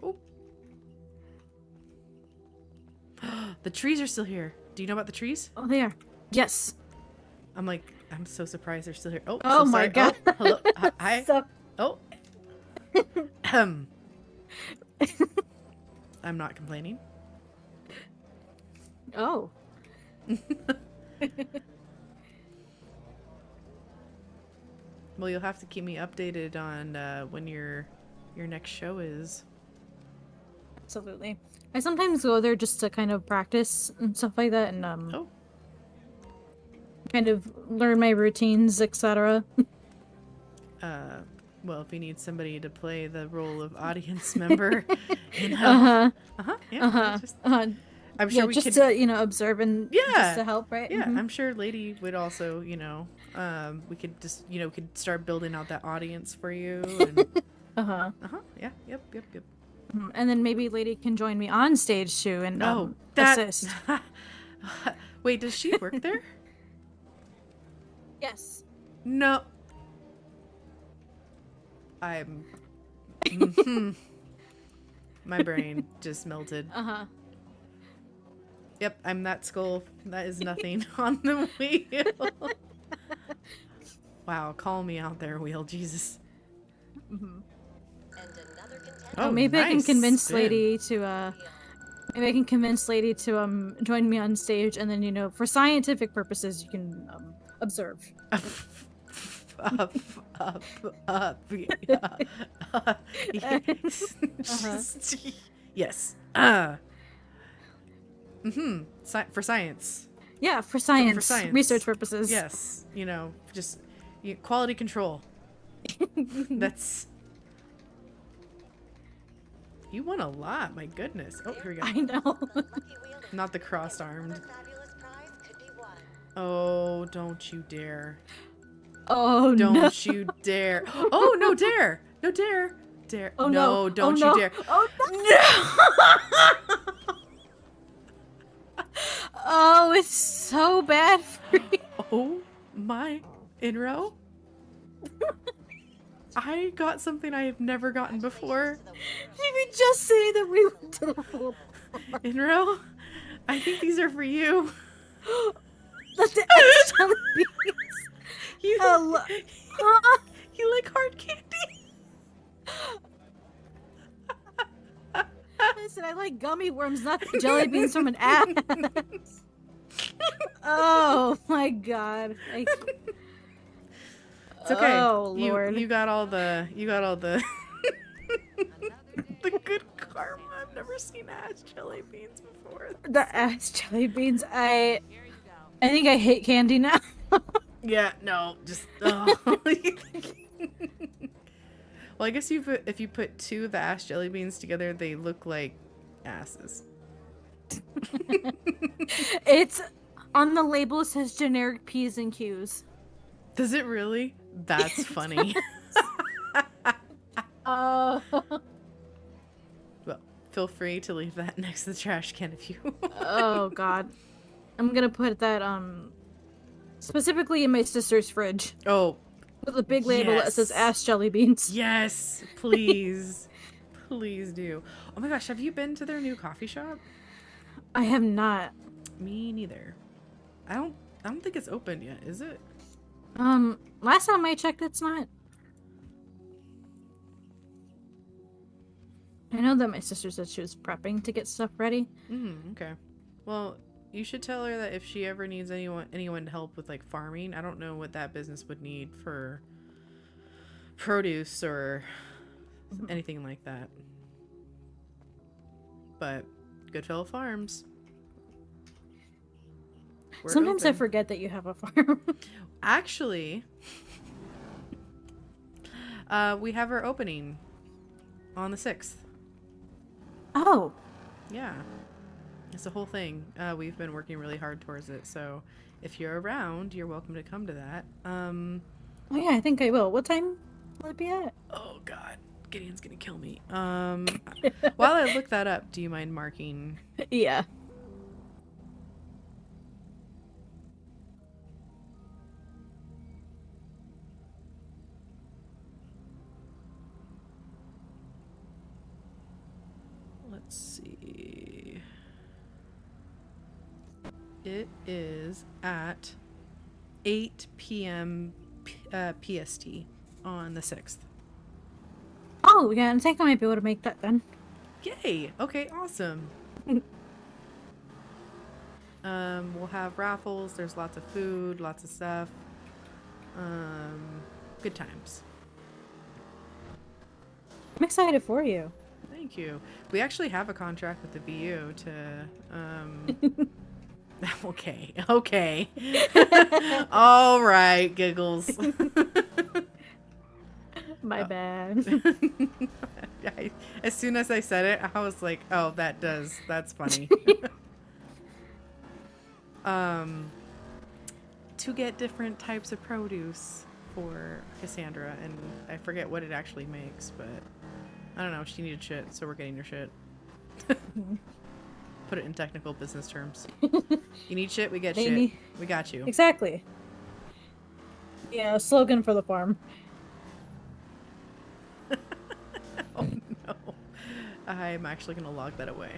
Oh. The trees are still here. Do you know about the trees? Oh, they are. Yes. I'm like, I'm so surprised they're still here. Oh, Oh so my sorry. god. Oh, hello. Hi. So- Oh. I'm not complaining. oh. Well, you'll have to keep me updated on when your next show is. Absolutely. I sometimes go there just to kind of practice and stuff like that, and Oh. kind of learn my routines, etc. Well, if you need somebody to play the role of audience member, you know. Yeah. Just- I'm sure Yeah, we just could. to observe and Yeah. just to help, right? Yeah, Mhm. I'm sure Lady would also, we could just, could start building out that audience for you. And, yeah, yep. Mhm. And then maybe Lady can join me on stage too and Oh, assist. Wait, does she work there? Yes. No. I'm. Mhm. My brain just melted. Yep, I'm that skull. That is nothing on the wheel. Wow, call me out there, wheel. Jesus. Oh, maybe I can nice convince spin. Lady to maybe I can convince Lady to join me on stage, and then for scientific purposes you can observe. Up. Yes. For science. Yeah, for science, science. research purposes. Yes. Just quality control. That's. You won a lot. My goodness. Oh, here we go. I know. Not the crossed-armed. Oh, don't you dare. Oh Don't no. you dare. Oh, no dare. No dare. Dare. Oh no, no. don't Oh, no. you dare. Oh no. Oh, it's so bad for you. Oh my Inro. I got something I have never gotten before. Did we just say that we went to the full Inro, I think these are for you. That's the extra beans. You, Huh? you like hard candy? Listen, I like gummy worms, not jelly beans from an ass. Oh my god. It's okay. Oh lord. You got all the the good karma. I've never seen ass jelly beans before. The ass jelly beans. I think I hate candy now. Yeah, no, just well, I guess if you put two of the ass jelly beans together, they look like asses. It's on the label. It says generic P's and Q's. Does it really? That's funny. Oh. Well, feel free to leave that next to the trash can if you want. Oh god. I'm gonna put that specifically in my sister's fridge Oh, with a big label that says Yes. ass jelly beans. yes, please. Please do. Oh my gosh, have you been to their new coffee shop? I have not. Me neither. I don't think it's open yet, is it? Last time I checked, it's not. I know that my sister said she was prepping to get stuff ready. Okay. Well, You should tell her that if she ever needs anyone to help with like farming, I don't know what that business would need for produce or anything like that. But Goodfellow Farms. We're Sometimes I open. forget that you have a farm. Actually, we have our opening on the 6th. Oh, Yeah. It's a whole thing. We've been working really hard towards it, so if you're around, you're welcome to come to that. oh yeah, I think I will. What time will it be at? Oh god, Gideon's gonna kill me. While I look that up, do you mind marking? Yeah. Let's see. It is at 8 p.m. PST on the 6th. Oh yeah, I think I might be able to make that then. Yay! Okay, awesome. We'll have raffles. There's lots of food, lots of stuff. Good times. I'm excited for you. Thank you. We actually have a contract with the BU to. Okay. Okay. All right, giggles. My bad. As soon as I said it, I was like, "Oh, that's funny." To get different types of produce for Cassandra, and I forget what it actually makes, but I don't know. She needed shit, so we're getting her shit. Put it in technical business terms. You need shit, we get They shit. need- We got you. Exactly. Yeah, slogan for the farm. Oh no. I'm actually gonna log that away.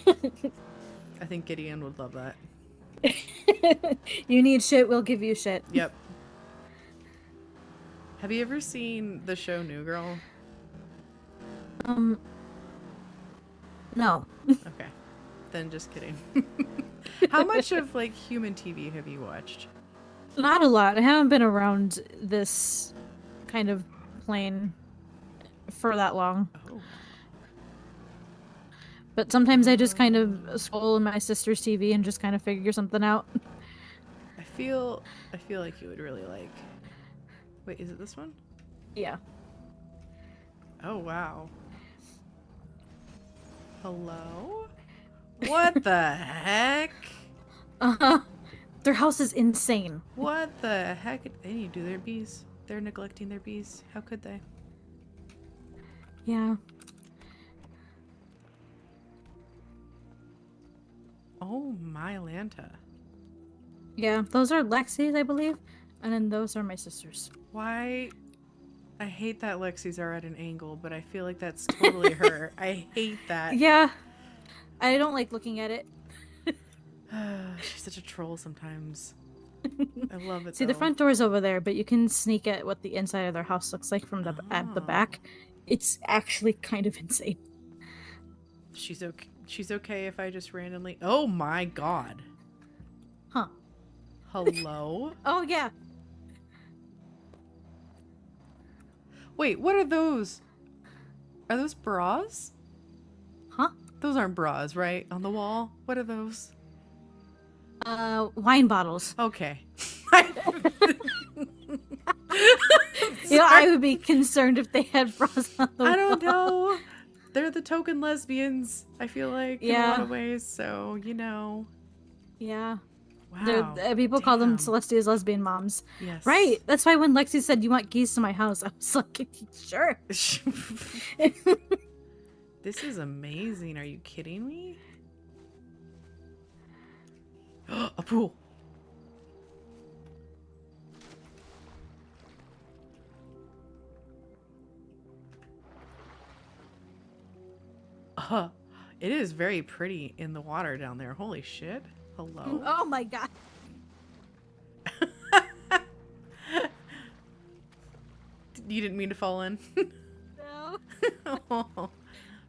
I think Gideon would love that. You need shit, we'll give you shit. Yep. Have you ever seen the show New Girl? No. Okay. Then just kidding. How much of like human TV have you watched? Not a lot. I haven't been around this kind of plane for that long. Oh. But sometimes I just kind of scroll in my sister's TV and just kind of figure something out. I feel like you would really like. Wait, is it this one? Yeah. Oh wow. Hello? What the heck? Their house is insane. What the heck? They need to do their bees. They're neglecting their bees. How could they? Yeah. Oh my Lanta. Yeah, those are Lexi's, I believe. And then those are my sister's. Why? I hate that Lexi's are at an angle, but I feel like that's totally her. I hate that. Yeah. I don't like looking at it. She's such a troll sometimes. I love it. See, the though. front door's over there, but you can sneak at what the inside of their house looks like from at the back. It's actually kind of insane. She's okay. She's okay if I just randomly. Oh my god. Huh. Hello? Oh, yeah. Wait, what are those? Are those bras? Huh? Those aren't bras, right? On the wall? What are those? Wine bottles. Okay. You know, I would be concerned if they had bras on the I don't wall. know. They're the token lesbians, I feel like, in a Yeah. lot of ways, so, you know. Yeah. Wow. People call them Damn. Celestia's lesbian moms. Yes. Right. That's why when Lexi said, "You want keys to my house?" I was like, sure. This is amazing. Are you kidding me? A pool. It is very pretty in the water down there. Holy shit. Hello. Oh my god. You didn't mean to fall in? No. Oh.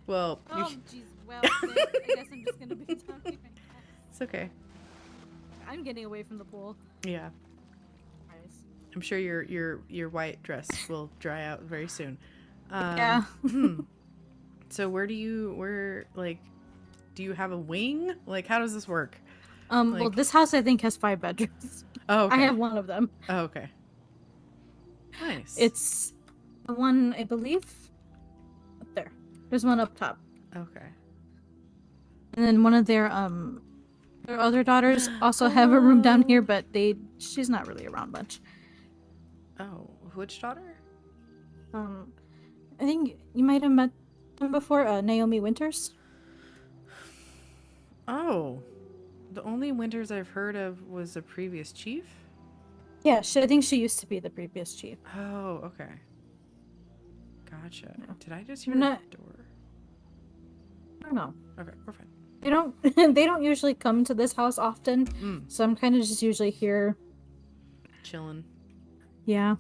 Well, you Oh, jeez. Well, I guess I'm just gonna be talking. It's okay. I'm getting away from the pool. Yeah. Nice. I'm sure your white dress will dry out very soon. Yeah. So where do you have a wing? Like, how does this work? Well, Like- this house I think has 5 bedrooms. Oh, okay. I have one of them. Oh, okay. Nice. It's the one I believe up there. There's one up top, okay. and then one of their other daughters also have a room down here, but she's not really around much. Oh, which daughter? I think you might have met them before. Naomi Winters. Oh, the only Winters I've heard of was a previous chief. Yeah, I think she used to be the previous chief. Oh, okay. Gotcha. Yeah. Did I just You're hear not- a door? I don't know. Okay, we're fine. They don't. They don't usually come to this house often, so I'm kind of just usually here. Chilling. Yeah.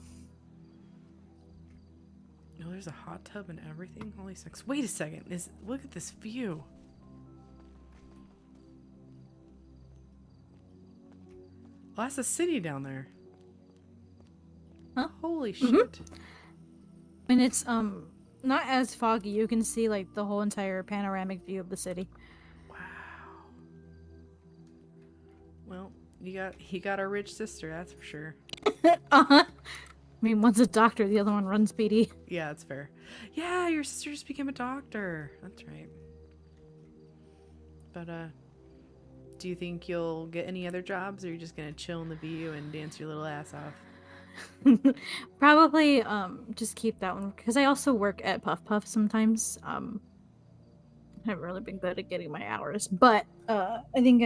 Oh, there's a hot tub and everything. Holy smokes! Wait a second. Look at this view. Oh, that's a city down there. Huh? Holy shit! And it's not as foggy. You can see like the whole entire panoramic view of the city. Wow. Well, he got a rich sister, that's for sure. I mean, one's a doctor, the other one runs PD. Yeah, that's fair. Yeah, your sister just became a doctor. That's right. But do you think you'll get any other jobs, or are you just gonna chill in the view and dance your little ass off? Probably just keep that one because I also work at Puff Puff sometimes. I haven't really been good at getting my hours, but I think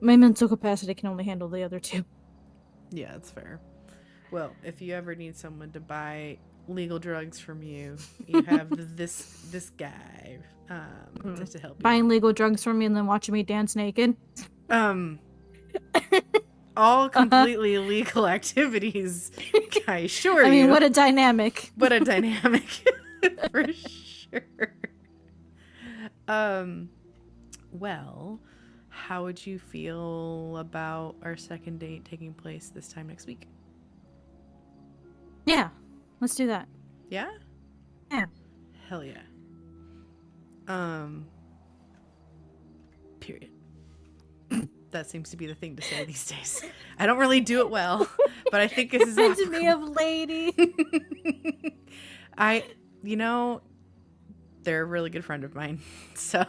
my mental capacity can only handle the other 2. Yeah, that's fair. Well, if you ever need someone to buy legal drugs from you, you have this guy to help you. Buying legal drugs from me and then watching me dance naked. All completely illegal activities. I assure you. I mean, what a dynamic. What a dynamic. For sure. Well, how would you feel about our second date taking place this time next week? Yeah, let's do that. Yeah? Yeah. Hell yeah. Period. That seems to be the thing to say these days. I don't really do it well, but I think this is Reminds me of Lady. they're a really good friend of mine. So,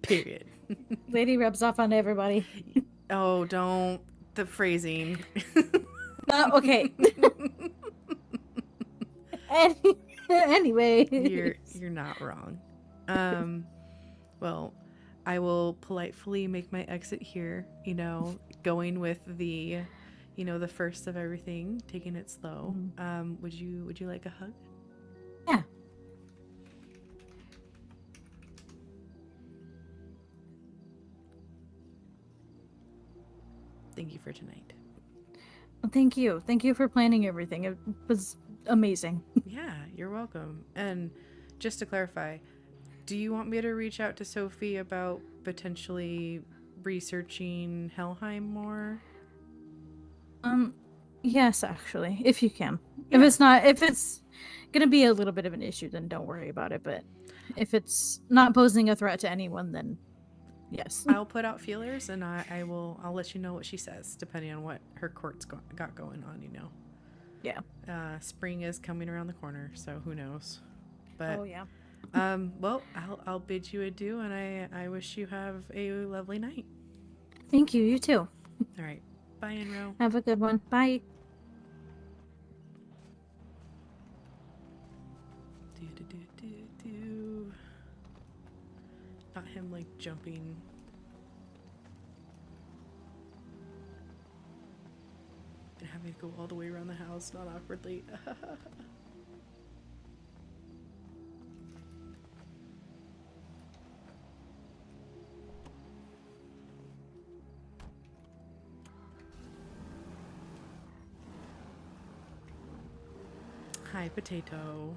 period. Lady rubs off on everybody. Oh, don't. The phrasing. Okay. Anyway. You're not wrong. Well, I will politely make my exit here, going with the first of everything, taking it slow. Would you like a hug? Yeah. Thank you for tonight. Well, thank you. Thank you for planning everything. It was amazing. Yeah, you're welcome. And just to clarify, do you want me to reach out to Sophie about potentially researching Helheim more? Yes, actually, if you can. Yeah. If it's gonna be a little bit of an issue, then don't worry about it. But if it's not posing a threat to anyone, then yes. I'll put out feelers, and I'll let you know what she says, depending on what her court's got going on. Yeah. Spring is coming around the corner, so who knows? But Oh yeah. well, I'll bid you adieu, and I wish you have a lovely night. Thank you. You too. All right, bye, Enro. Have a good one. Bye. Do. Not him like jumping. And having to go all the way around the house, not awkwardly. Hi, potato.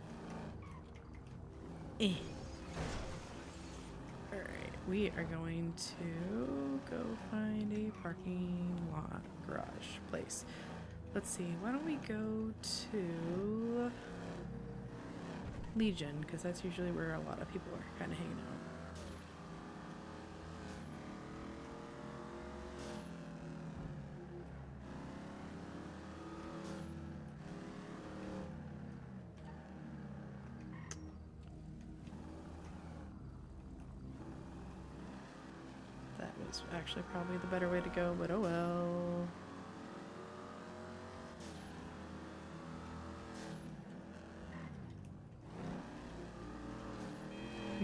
Alright. we are going to go find a parking lot, garage place. Let's see, why don't we go to Legion, because that's usually where a lot of people are kind of hanging out. That was actually probably the better way to go, but oh well.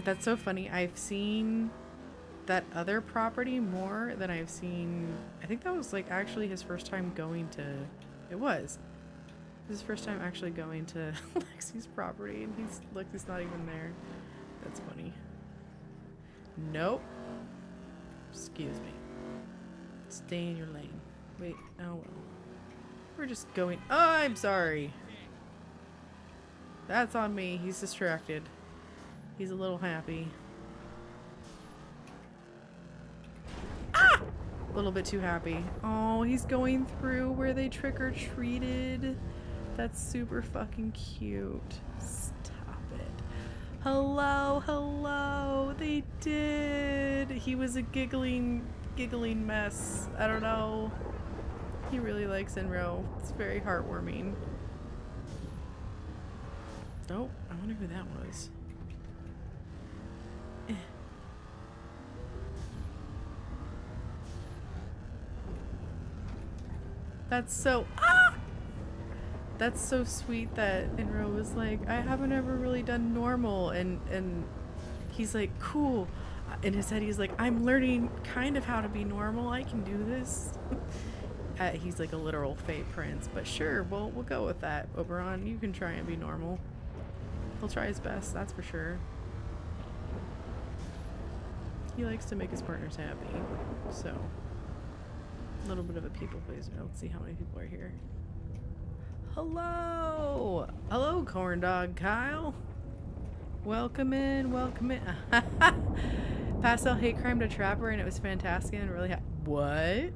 That's so funny. I've seen that other property more than I've seen. I think that was like actually his first time going to. It was his first time actually going to Lexi's property, and he's not even there. That's funny. Nope. Excuse me. Stay in your lane. Wait. Oh well. We're just going. Oh, I'm sorry. That's on me. He's distracted. He's a little happy. Ah! A little bit too happy. Oh, he's going through where they trick-or-treated. That's super fucking cute. Stop it. Hello, hello. They did. He was a giggling mess. I don't know. He really likes Enro. It's very heartwarming. Oh, I wonder who that was. That's so that's so sweet that Enro was like, I haven't ever really done normal, and he's like, cool. In his head he's like, I'm learning kind of how to be normal. I can do this. He's like a literal fey prince, but sure, we'll go with that. Oberon, you can try and be normal. He'll try his best, that's for sure. He likes to make his partners happy, so a little bit of a people pleaser. Let's see how many people are here. Hello! Hello, corn dog Kyle. Welcome in, welcome in. Pastel hate crime to Trapper, and it was fantastic and really what?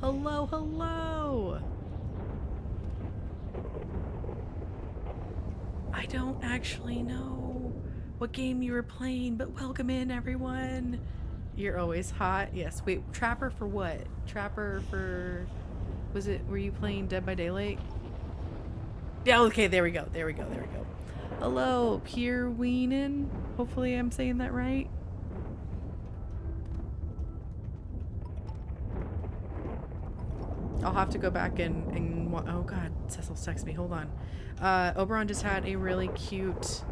Hello, hello! I don't actually know what game you were playing, but welcome in, everyone. You're always hot. Yes. Wait, Trapper for what? Trapper for... were you playing Dead by Daylight? Yeah, okay, there we go. There we go. Hello, Pierre Weenan. Hopefully I'm saying that right. I'll have to go back and oh god, Cecil's texted me. Hold on. Oberon just had a really cute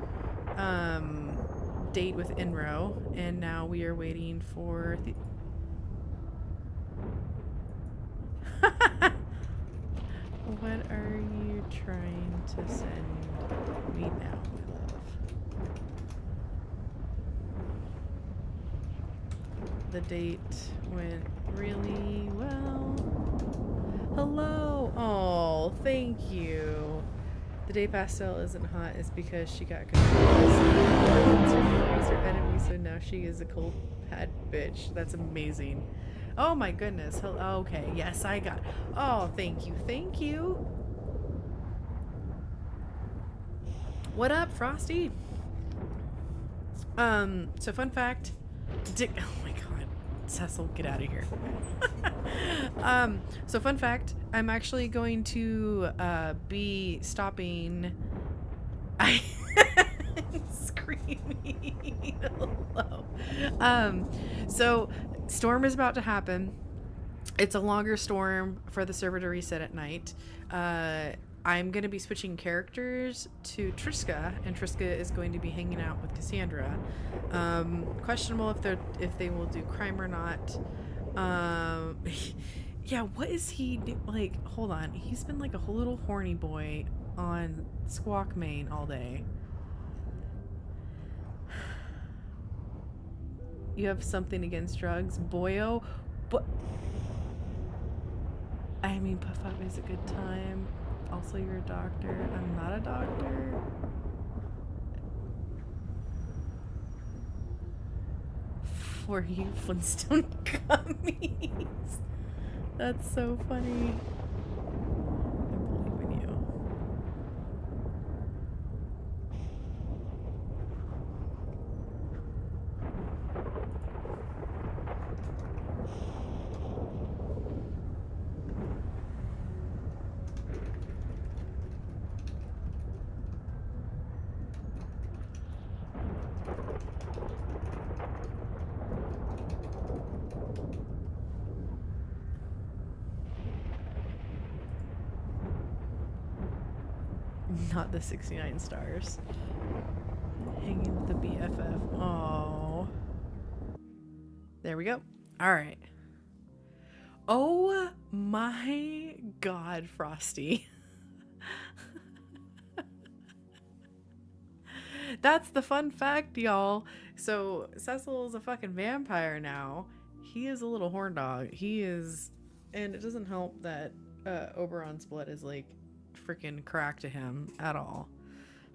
date with Enro, and now we are waiting for the what are you trying to send me now, my love? The date went really well. Hello. Oh, thank you. The day Pastel isn't hot is because she got confused. Her enemy, so now she is a cold pad bitch. That's amazing. Oh my goodness. Okay, yes, I got. Oh, thank you. Thank you. What up, Frosty? So fun fact. Oh my god. Cecil, get out of here. So fun fact, I'm actually going to be stopping. I'm screaming. Hello. So storm is about to happen. It's a longer storm for the server to reset at night. I'm going to be switching characters to Triska, and Triska is going to be hanging out with Cassandra. Questionable if they will do crime or not. Yeah, what is he like? Hold on, he's been like a whole little horny boy on Squawk Main all day. You have something against drugs, boyo? But I mean, puff up is a good time. Also, you're a doctor. I'm not a doctor. for you, Flintstone gummies. That's so funny. I believe in you. Not the 69 stars. Hanging with the BFF. Oh. There we go. All right. Oh my God, Frosty. That's the fun fact, y'all. So Cecil is a fucking vampire now. He is a little horn dog. He is, and it doesn't help that Oberon's blood is like freaking crack to him at all.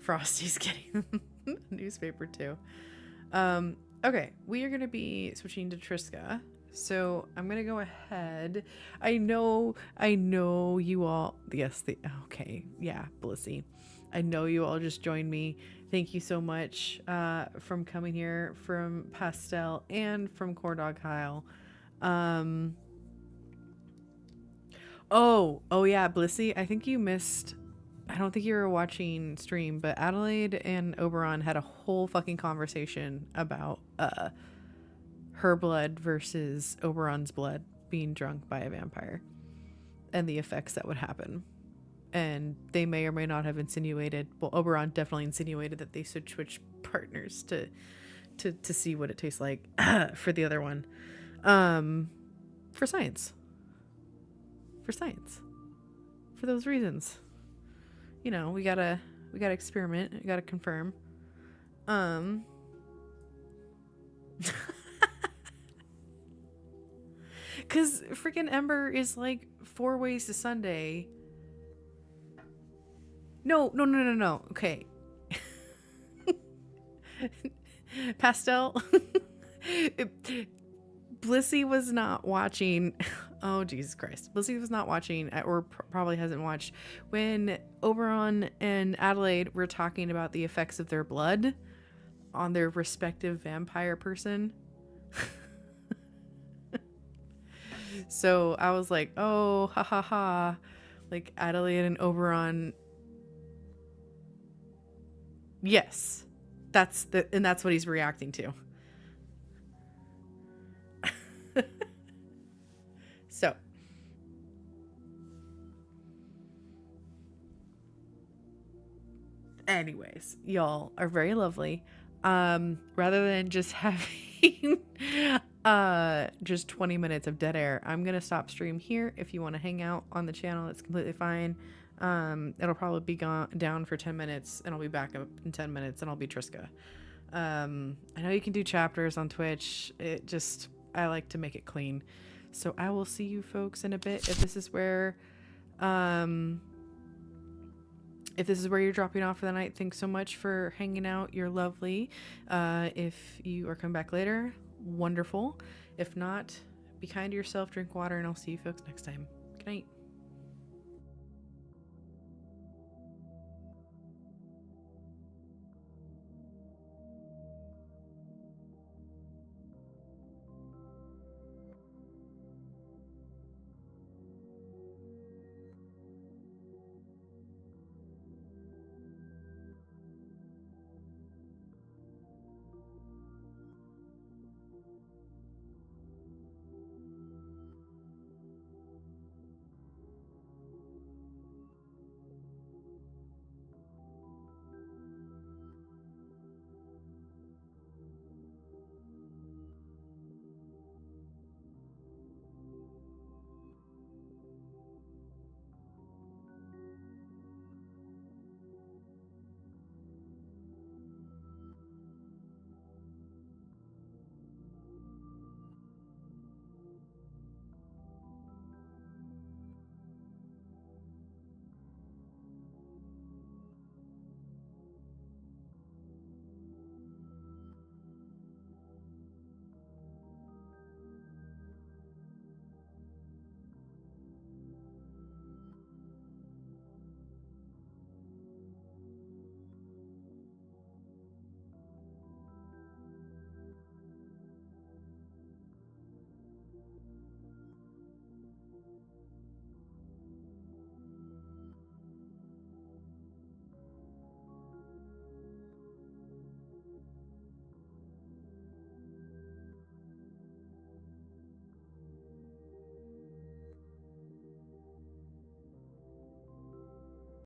Frosty's getting a newspaper too. Okay, we are gonna be switching to Triska. So I'm gonna go ahead. I know you all. Yes, okay, yeah, Blissy. I know you all just joined me. Thank you so much from coming here, from Pastel and from Core Dog Kyle. Oh yeah, Blissy. I think you missed. I don't think you were watching stream, but Adelaide and Oberon had a whole fucking conversation about her blood versus Oberon's blood being drunk by a vampire and the effects that would happen. And they may or may not have insinuated, well, Oberon definitely insinuated that they should switch partners to see what it tastes like for the other one. For science. For those reasons. You know, we gotta experiment, we gotta confirm. Cause freaking Ember is like 4 ways to Sunday. No. Okay. Pastel. Blissy was not watching. Oh, Jesus Christ. Blissy was not watching, or probably hasn't watched, when Oberon and Adelaide were talking about the effects of their blood on their respective vampire person. So I was like, oh, ha ha ha. Like Adelaide and Oberon. Yes. That's what he's reacting to. So. Anyways, y'all are very lovely. Rather than just having just 20 minutes of dead air, I'm gonna stop stream here. If you want to hang out on the channel, it's completely fine. It'll probably be down for 10 minutes and I'll be back up in 10 minutes and I'll be Triska. I know you can do chapters on Twitch. I like to make it clean. So I will see you folks in a bit. If this is where you're dropping off for the night, thanks so much for hanging out. You're lovely. If you are coming back later, wonderful. If not, be kind to yourself, drink water, and I'll see you folks next time. Good night.